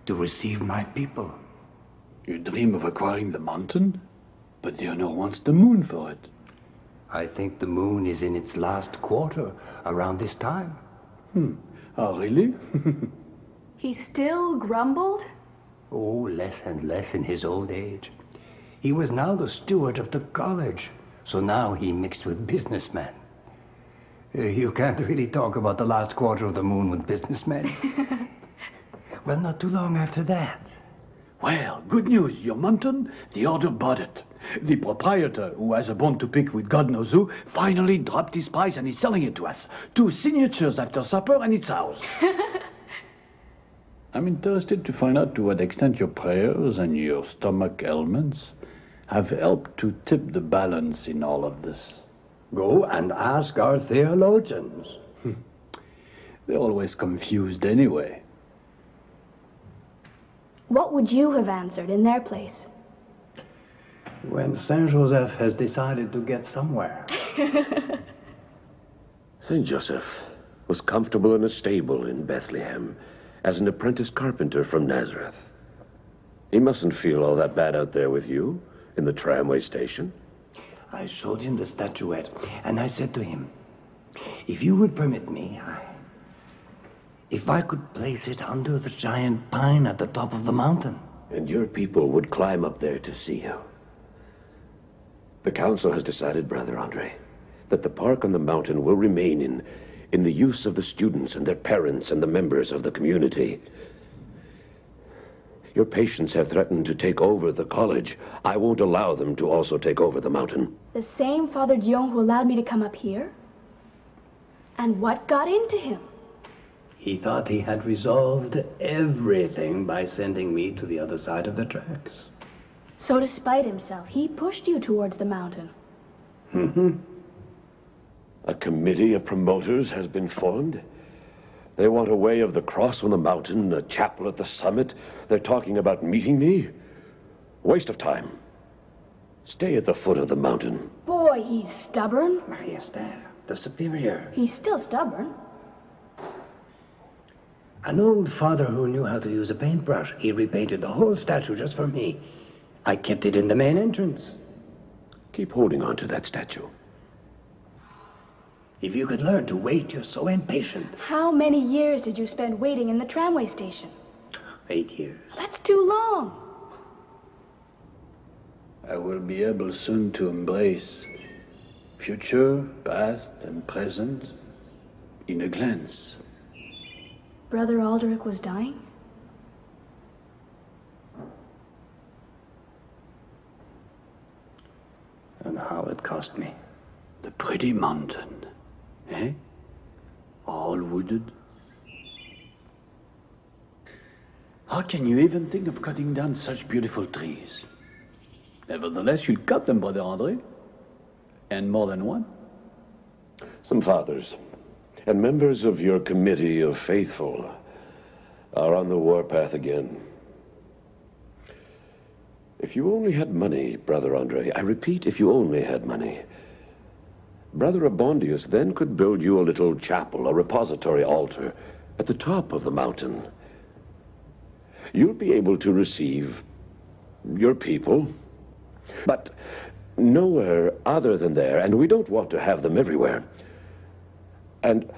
receive my people. You dream of acquiring the mountain, but Dion wants the moon for it. I think the moon is in its last quarter around this time. Oh, really? He still grumbled? Oh, less and less in his old age. He was now the steward of the college, so now he mixed with businessmen. You can't really talk about the last quarter of the moon with businessmen. Well, not too long after that. Well, good news. Your mountain, the order bought it. The proprietor, who has a bone to pick with God knows who, finally dropped his price and is selling it to us. 2 signatures after supper and it's ours. I'm interested to find out to what extent your prayers and your stomach ailments have helped to tip the balance in all of this. Go and ask our theologians. They're always confused anyway. What would you have answered in their place? When Saint Joseph has decided to get somewhere. St. Joseph was comfortable in a stable in Bethlehem as an apprentice carpenter from Nazareth. He mustn't feel all that bad out there with you in the tramway station. I showed him the statuette, and I said to him, if you would permit me, if I could place it under the giant pine at the top of the mountain. And your people would climb up there to see you. The council has decided, Brother André, that the park on the mountain will remain in the use of the students and their parents and the members of the community. Your patients have threatened to take over the college. I won't allow them to also take over the mountain. The same Father Dion who allowed me to come up here? And what got into him? He thought he had resolved everything by sending me to the other side of the tracks. So to spite himself, he pushed you towards the mountain. Mm-hmm. A committee of promoters has been formed. They want a way of the cross on the mountain, a chapel at the summit. They're talking about meeting me. Waste of time. Stay at the foot of the mountain. Boy, he's stubborn. Maria Esther, the superior. He's still stubborn. An old father who knew how to use a paintbrush. He repainted the whole statue just for me. I kept it in the main entrance. Keep holding on to that statue. If you could learn to wait, you're so impatient. How many years did you spend waiting in the tramway station? 8 years. That's too long. I will be able soon to embrace future, past, and present in a glance. Brother Aldrich was dying? And how it cost me. The pretty mountain, eh? All wooded. How can you even think of cutting down such beautiful trees? Nevertheless, you cut them, Brother André. And more than one. Some fathers and members of your committee of faithful are on the warpath again. If you only had money, Brother André, I repeat, if you only had money, Brother Abondius then could build you a little chapel, a repository altar, at the top of the mountain. You'll be able to receive your people, but nowhere other than there, and we don't want to have them everywhere. And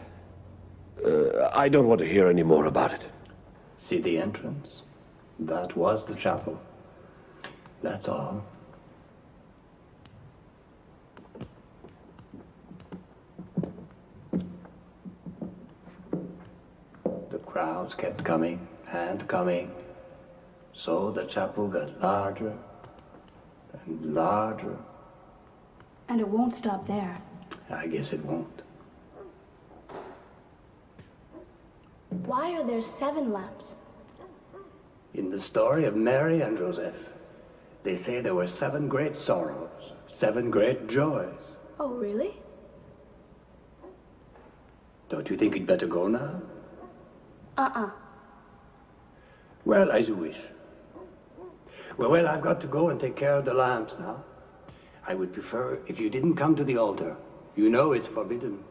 I don't want to hear any more about it. See the entrance? That was the chapel. That's all. The crowds kept coming and coming, so the chapel got larger and larger. And it won't stop there. I guess it won't. Why are there 7 lamps? In the story of Mary and Joseph, they say there were 7 great sorrows, 7 great joys. Oh, really? Don't you think you'd better go now? Uh-uh. Well, as you wish. Well, I've got to go and take care of the lamps now. I would prefer if you didn't come to the altar. You know it's forbidden.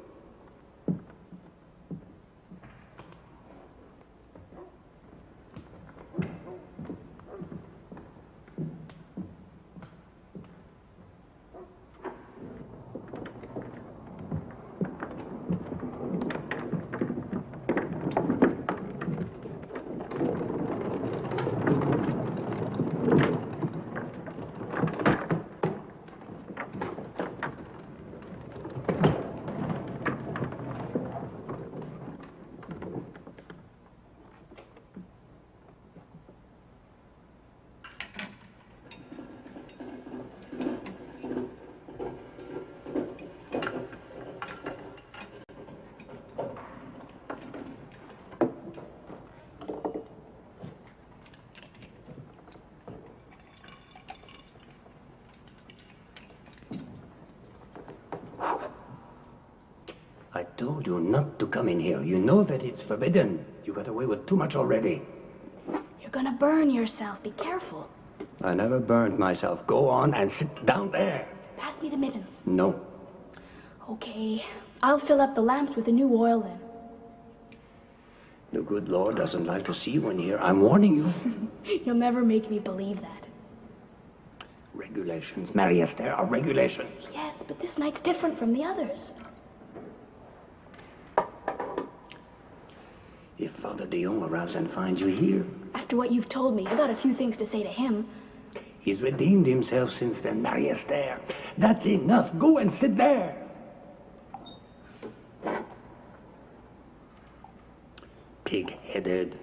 I told you not to come in here. You know that it's forbidden. You got away with too much already. You're gonna burn yourself. Be careful. I never burned myself. Go on and sit down there. Pass me the mittens. No. Okay. I'll fill up the lamps with the new oil then. The good Lord doesn't like to see one here. I'm warning you. You'll never make me believe that. Regulations, Marius, there are regulations. Yes, but this night's different from the others. If Father Dion arrives and finds you here... After what you've told me, I got a few things to say to him. He's redeemed himself since then, Marius, there. That's enough. Go and sit there. Pig-headed.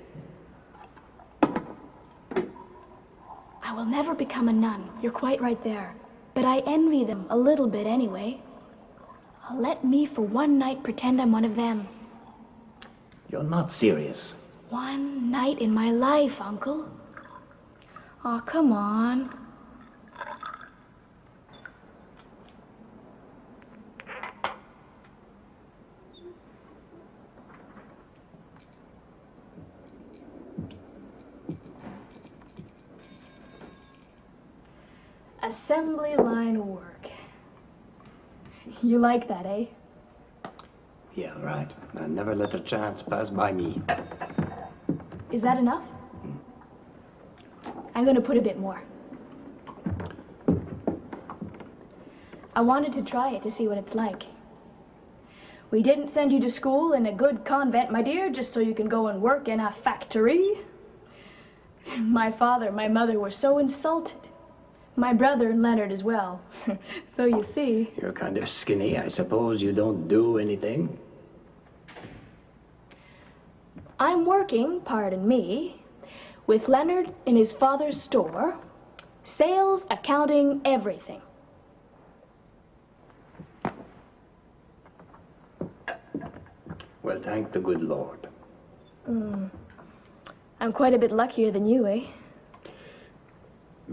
I will never become a nun. You're quite right there. But I envy them a little bit anyway. Let me for one night pretend I'm one of them. You're not serious. One night in my life, Uncle. Aw, come on. Assembly line work. You like that, eh? Yeah, right. I never let a chance pass by me. Is that enough? I'm going to put a bit more. I wanted to try it to see what it's like. We didn't send you to school in a good convent, my dear, just so you can go and work in a factory. My father, my mother were so insulted. My brother and Leonard as well. So you see... You're kind of skinny. I suppose you don't do anything? I'm working, pardon me, with Leonard in his father's store. Sales, accounting, everything. Well, thank the good Lord. I'm quite a bit luckier than you, eh?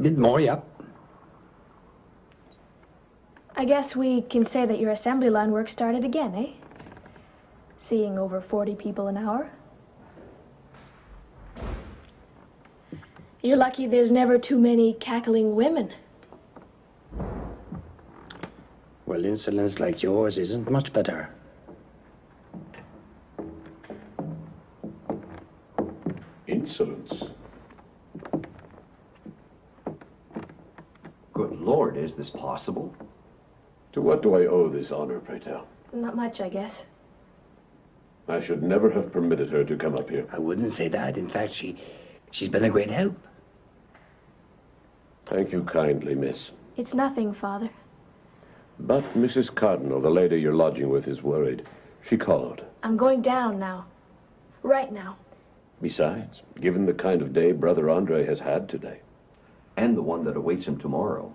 Bit more, yep. I guess we can say that your assembly line work started again, eh? Seeing over 40 people an hour. You're lucky there's never too many cackling women. Well, insolence like yours isn't much better. Insolence? Good Lord, is this possible? To what do I owe this honor, pray tell? Not much, I guess. I should never have permitted her to come up here. I wouldn't say that. In fact, she's been a great help. Thank you kindly, miss. It's nothing, Father. But Mrs. Cardinal, the lady you're lodging with, is worried. She called. I'm going down now. Right now. Besides, given the kind of day Brother André has had today. And the one that awaits him tomorrow.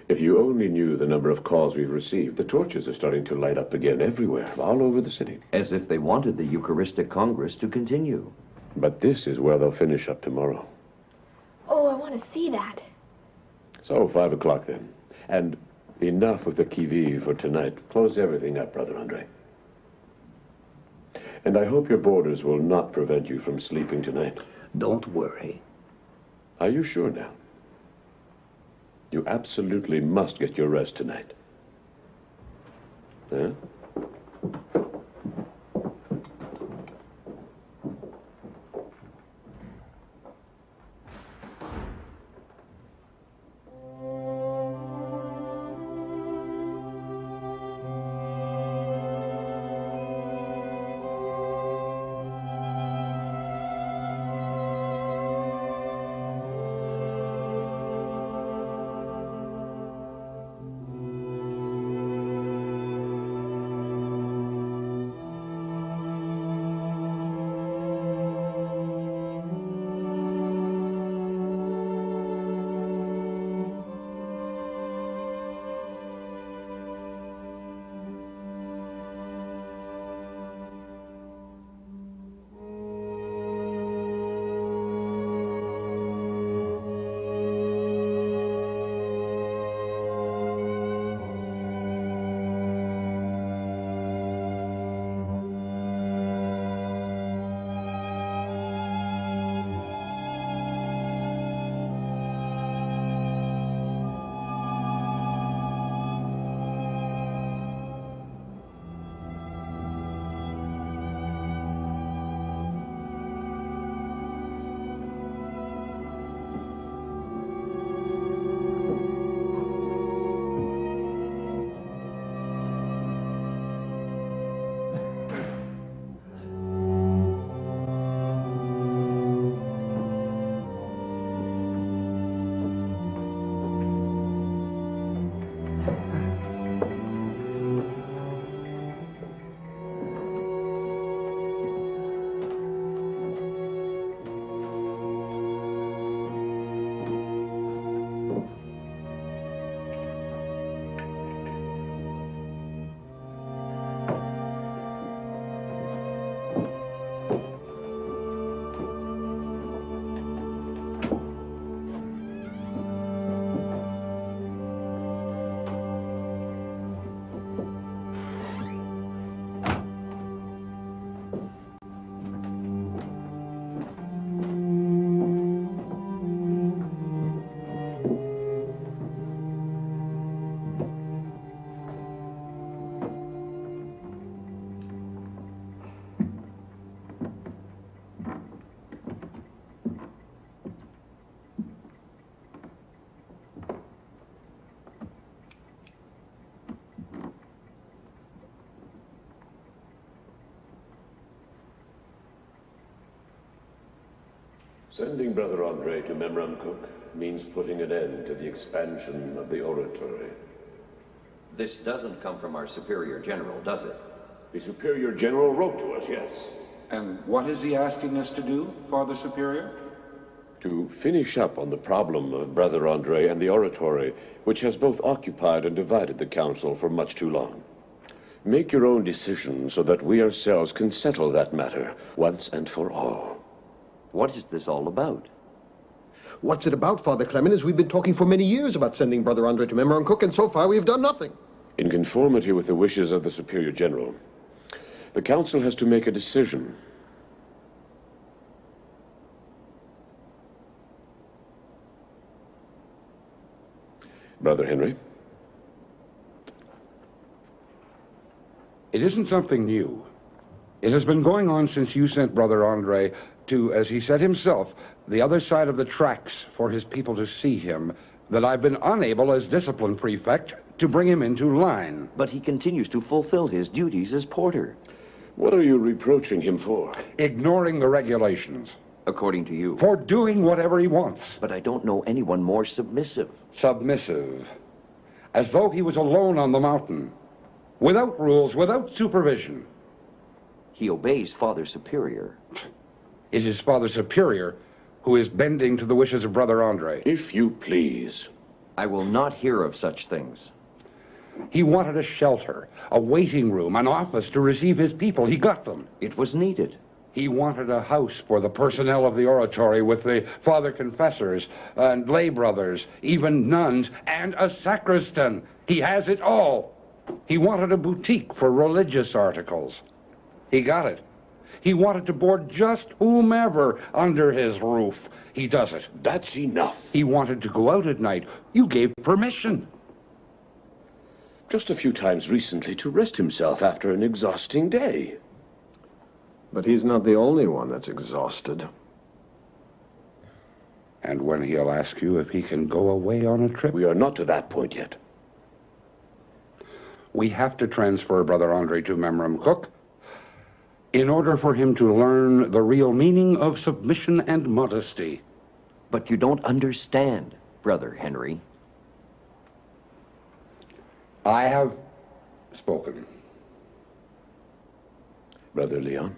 If you only knew the number of calls we've received, the torches are starting to light up again everywhere, all over the city. As if they wanted the Eucharistic Congress to continue. But this is where they'll finish up tomorrow. Oh, I want to see that. So, 5 o'clock then. And enough with the qui-vive for tonight. Close everything up, Brother André. And I hope your boarders will not prevent you from sleeping tonight. Don't worry. Are you sure now? You absolutely must get your rest tonight. Huh? Sending Brother André to Memramcook means putting an end to the expansion of the Oratory. This doesn't come from our Superior General, does it? The Superior General wrote to us, yes. And what is he asking us to do, Father Superior? To finish up on the problem of Brother André and the Oratory, which has both occupied and divided the Council for much too long. Make your own decision so that we ourselves can settle that matter once and for all. What is this all about? What's it about, Father Clement, is we've been talking for many years about sending Brother André to Memramcook, and so far we have done nothing. In conformity with the wishes of the Superior General, the Council has to make a decision. Brother Henry? It isn't something new. It has been going on since you sent Brother André to, as he said himself, the other side of the tracks for his people to see him, that I've been unable as discipline prefect to bring him into line. But he continues to fulfill his duties as porter. What are you reproaching him for? Ignoring the regulations. According to you. For doing whatever he wants. But I don't know anyone more submissive. Submissive. As though he was alone on the mountain. Without rules, without supervision. He obeys Father Superior. It is Father Superior who is bending to the wishes of Brother André. If you please. I will not hear of such things. He wanted a shelter, a waiting room, an office to receive his people. He got them. It was needed. He wanted a house for the personnel of the Oratory with the Father Confessors and lay brothers, even nuns, and a sacristan. He has it all. He wanted a boutique for religious articles. He got it. He wanted to board just whomever under his roof. He does it. That's enough. He wanted to go out at night. You gave permission. Just a few times recently to rest himself after an exhausting day. But he's not the only one that's exhausted. And when he'll ask you if he can go away on a trip? We are not to that point yet. We have to transfer Brother André to Memramcook in order for him to learn the real meaning of submission and modesty. But you don't understand, Brother Henry. I have spoken. Brother Leon?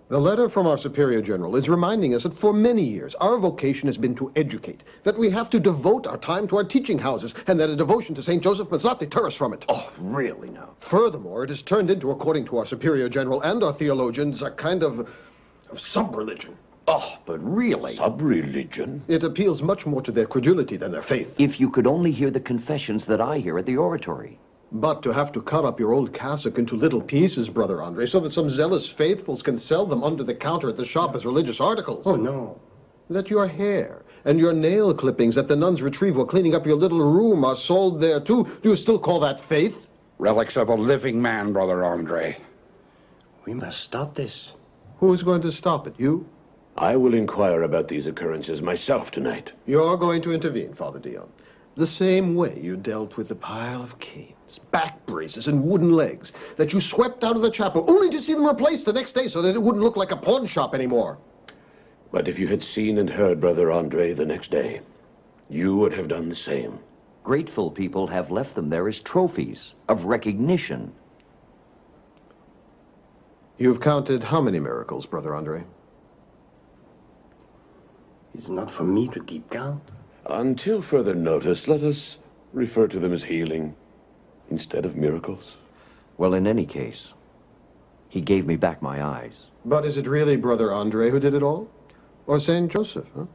The letter from our Superior General is reminding us that for many years our vocation has been to educate, that we have to devote our time to our teaching houses, and that a devotion to St. Joseph must not deter us from it. Oh, really now? Furthermore, it has turned into, according to our Superior General and our theologians, a kind of sub-religion. Oh, but really? Sub-religion? It appeals much more to their credulity than their faith. If you could only hear the confessions that I hear at the Oratory. But to have to cut up your old cassock into little pieces, Brother André, so that some zealous faithfuls can sell them under the counter at the shop as religious articles. Oh, no. That your hair and your nail clippings that the nuns retrieve while cleaning up your little room are sold there, too. Do you still call that faith? Relics of a living man, Brother André. We must stop this. Who is going to stop it? You? I will inquire about these occurrences myself tonight. You're going to intervene, Father Dion. The same way you dealt with the pile of canes, back braces, and wooden legs that you swept out of the chapel, only to see them replaced the next day so that it wouldn't look like a pawn shop anymore. But if you had seen and heard Brother André the next day, you would have done the same. Grateful people have left them there as trophies of recognition. You've counted how many miracles, Brother André? It's not for me to keep count. Until further notice, let us refer to them as healing instead of miracles. Well, in any case, he gave me back my eyes. But is it really Brother André who did it all? Or St. Joseph, huh?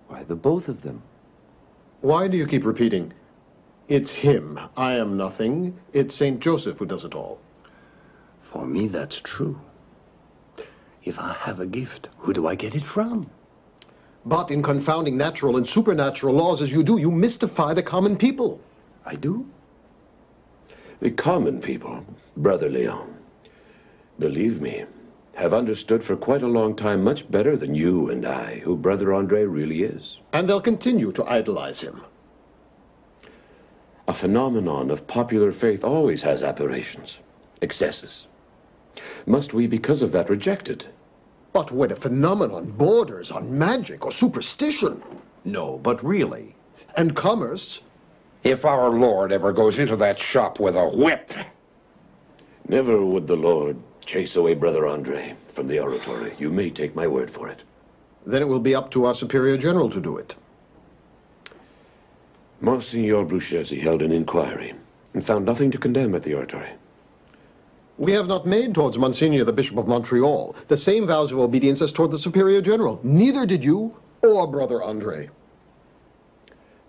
Why, the both of them. Why do you keep repeating, it's him, I am nothing, it's St. Joseph who does it all? For me, that's true. If I have a gift, who do I get it from? But in confounding natural and supernatural laws as you do, you mystify the common people. I do? The common people, Brother Leon, believe me, have understood for quite a long time much better than you and I who Brother André really is. And they'll continue to idolize him. A phenomenon of popular faith always has aberrations, excesses. Must we, because of that, reject it? But when a phenomenon borders on magic or superstition. No, but really. And commerce. If our Lord ever goes into that shop with a whip. Never would the Lord chase away Brother André from the oratory. You may take my word for it. Then it will be up to our Superior General to do it. Monsignor Bruchesi held an inquiry and found nothing to condemn at the oratory. We have not made towards Monsignor the Bishop of Montreal the same vows of obedience as toward the Superior General. Neither did you or Brother André.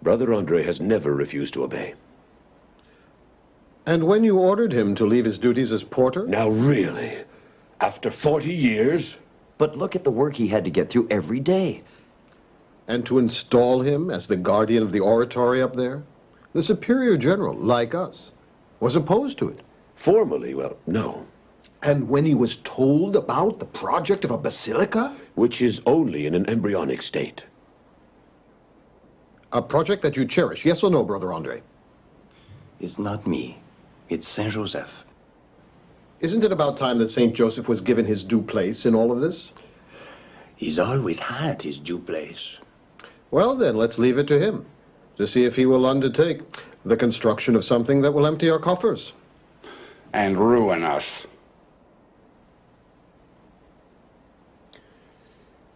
Brother André has never refused to obey. And when you ordered him to leave his duties as porter? Now really? After 40 years? But look at the work he had to get through every day. And to install him as the guardian of the oratory up there? The Superior General, like us, was opposed to it. Formally, well, no. And when he was told about the project of a basilica? Which is only in an embryonic state. A project that you cherish, yes or no, Brother André? It's not me. It's Saint Joseph. Isn't it about time that Saint Joseph was given his due place in all of this? He's always had his due place. Well, then, let's leave it to him to see if he will undertake the construction of something that will empty our coffers. And ruin us.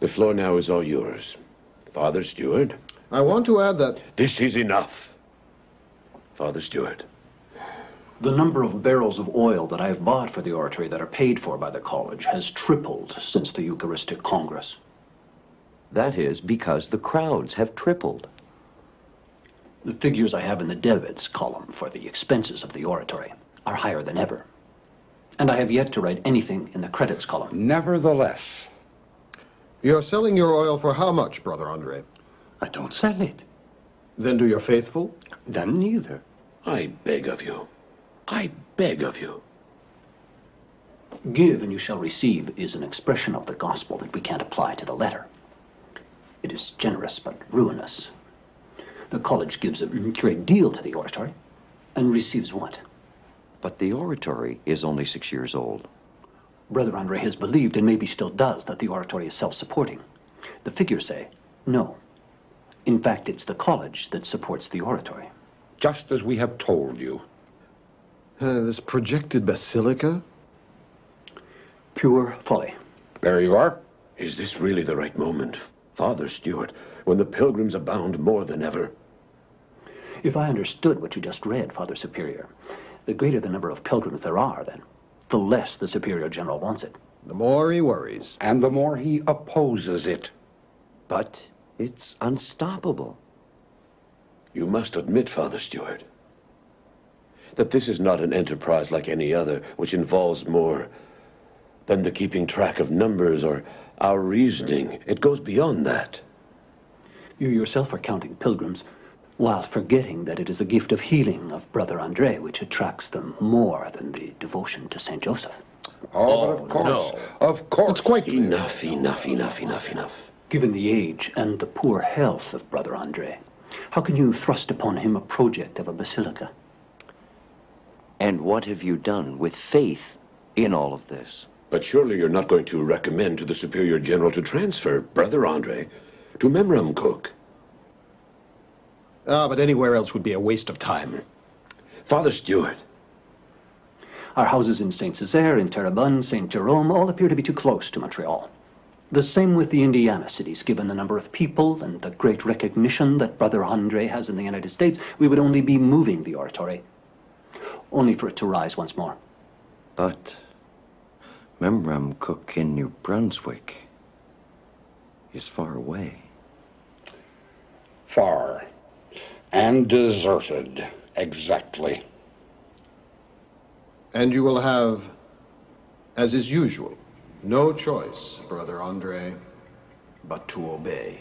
The floor now is all yours. Father Stewart. I want to add that... This is enough. Father Stewart. The number of barrels of oil that I have bought for the oratory that are paid for by the college has tripled since the Eucharistic Congress. That is because the crowds have tripled. The figures I have in the debits column for the expenses of the oratory are higher than ever. And I have yet to write anything in the credits column. Nevertheless. You're selling your oil for how much, Brother André? I don't sell it. Then do your faithful? Then neither. I beg of you. I beg of you. Give and you shall receive is an expression of the gospel that we can't apply to the letter. It is generous but ruinous. The college gives a great deal to the oratory and receives what? But the oratory is only 6 years old. Brother André has believed, and maybe still does, that the oratory is self-supporting. The figures say no. In fact, it's the college that supports the oratory. Just as we have told you. This projected basilica? Pure folly. There you are. Is this really the right moment, Father Stewart, when the pilgrims abound more than ever? If I understood what you just read, Father Superior, the greater the number of pilgrims there are, then, the less the Superior General wants it. The more he worries. And the more he opposes it. But it's unstoppable. You must admit, Father Stewart, that this is not an enterprise like any other, which involves more than the keeping track of numbers or our reasoning. It goes beyond that. You yourself are counting pilgrims, while forgetting that it is the gift of healing of Brother André which attracts them more than the devotion to Saint Joseph. Oh, but of course. No. Of course. It's quite clear. Enough. Given the age and the poor health of Brother André, how can you thrust upon him a project of a basilica? And what have you done with faith in all of this? But surely you're not going to recommend to the Superior General to transfer Brother André to Memramcook. But anywhere else would be a waste of time. Father Stewart. Our houses in Saint-Césaire, in Terrebonne, Saint Jerome, all appear to be too close to Montreal. The same with the Indiana cities. Given the number of people and the great recognition that Brother André has in the United States, we would only be moving the oratory, only for it to rise once more. But Memramcook in New Brunswick is far away. Far. And deserted. Exactly. And you will have, as is usual, no choice, Brother André, but to obey.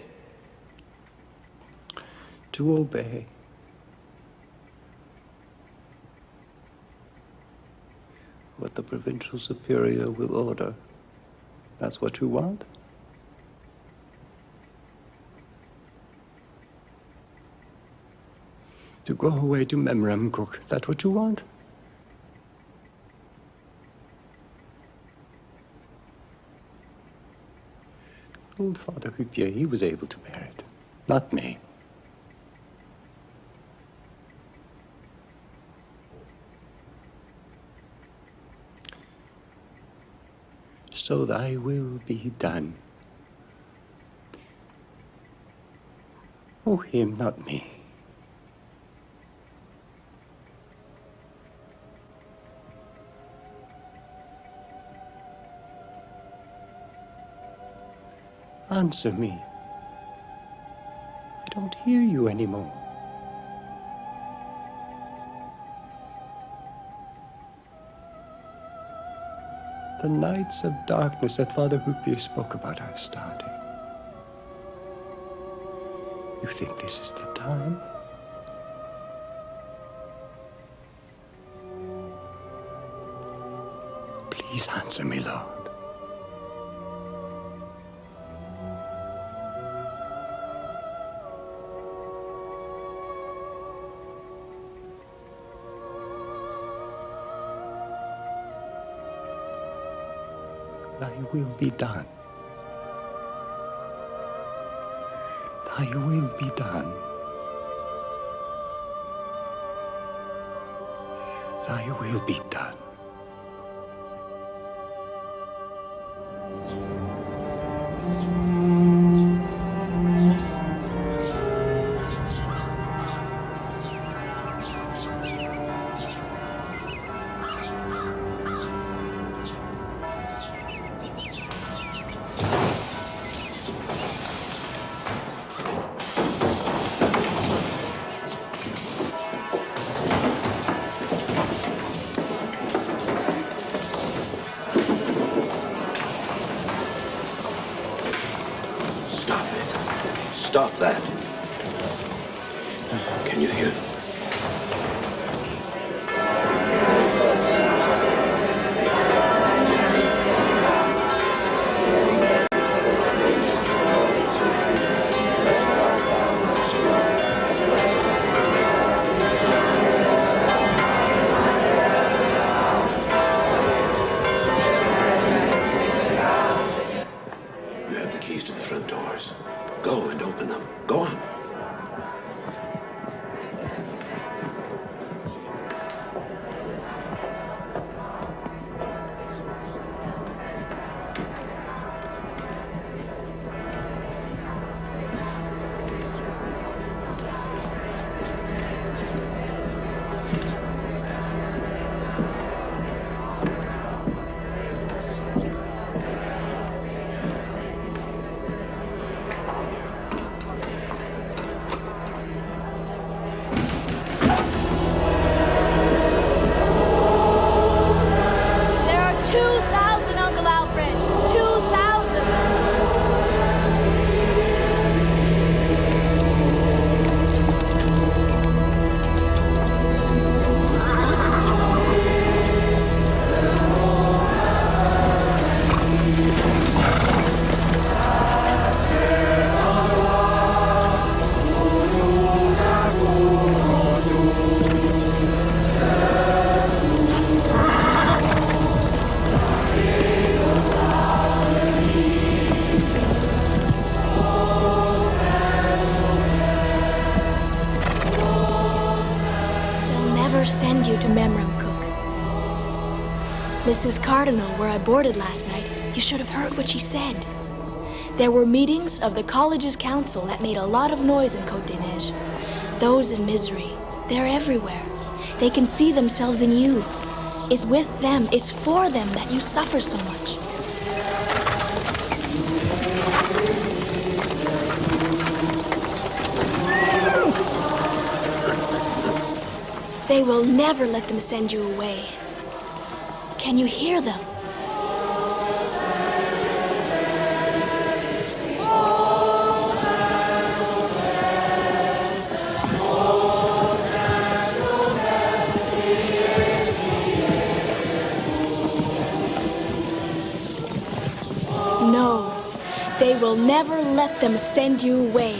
To obey. What the provincial superior will order. That's what you want? To go away to Memramcook, that's what you want? told Father Hupier he was able to bear it, not me. So thy will be done. Oh, him, not me. Answer me. I don't hear you anymore. The nights of darkness that Father Hupier spoke about are starting. You think this is the time? Please answer me, Lord. Thy will be done. Thy will be done. Thy will be done. Stop that. Can you hear them? You have the keys to the front doors. Go and open them. Go on. Send you to Memram, Cook. Mrs. Cardinal, where I boarded last night, you should have heard what she said. There were meetings of the college's council that made a lot of noise in Côte d'Ivoire. Those in misery, they're everywhere. They can see themselves in you. It's with them, it's for them that you suffer so much. They will never let them send you away. Can you hear them? No, they will never let them send you away.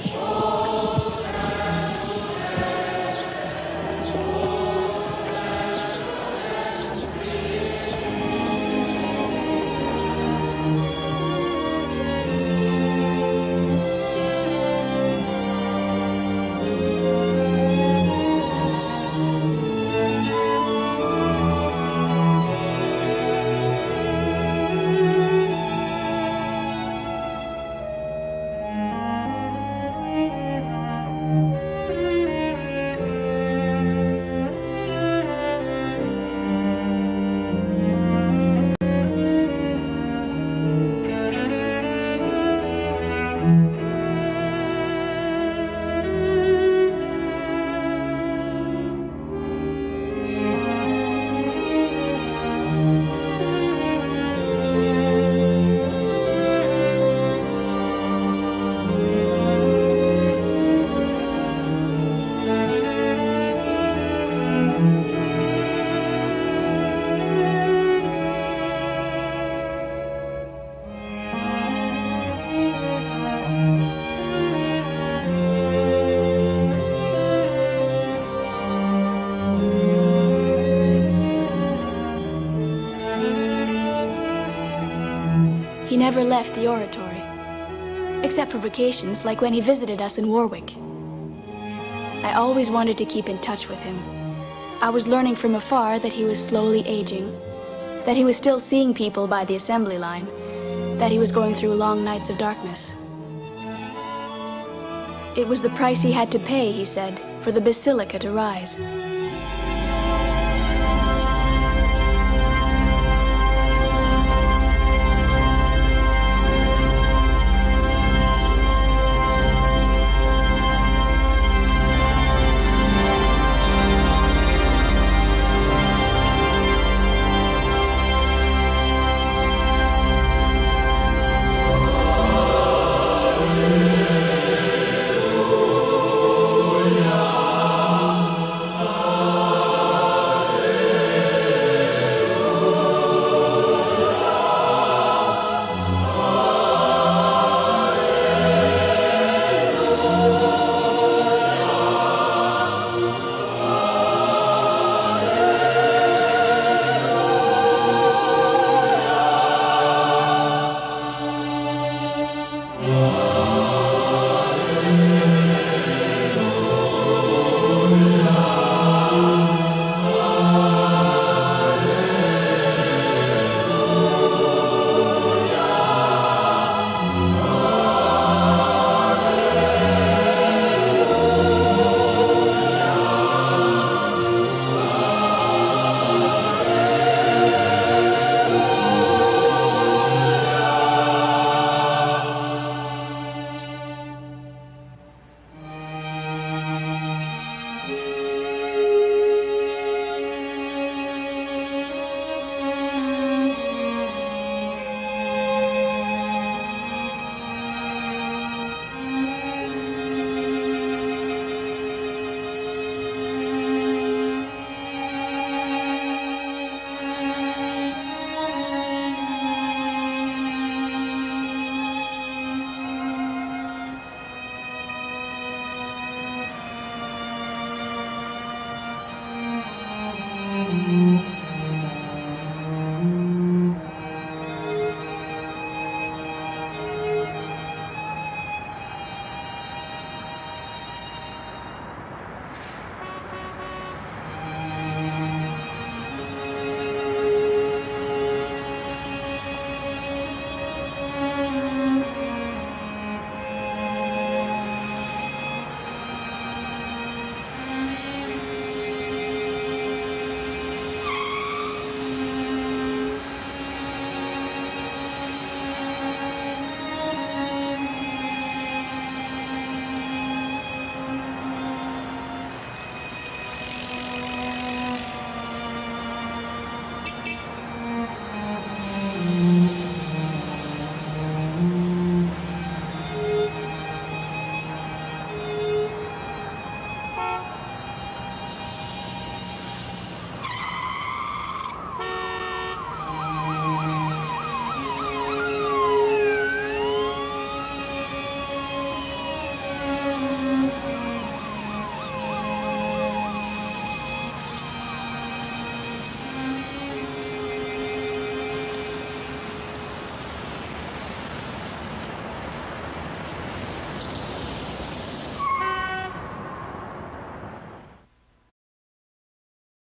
never left the Oratory, except for vacations, like when he visited us in Warwick. I always wanted to keep in touch with him. I was learning from afar that he was slowly aging, that he was still seeing people by the assembly line, that he was going through long nights of darkness. It was the price he had to pay, he said, for the basilica to rise.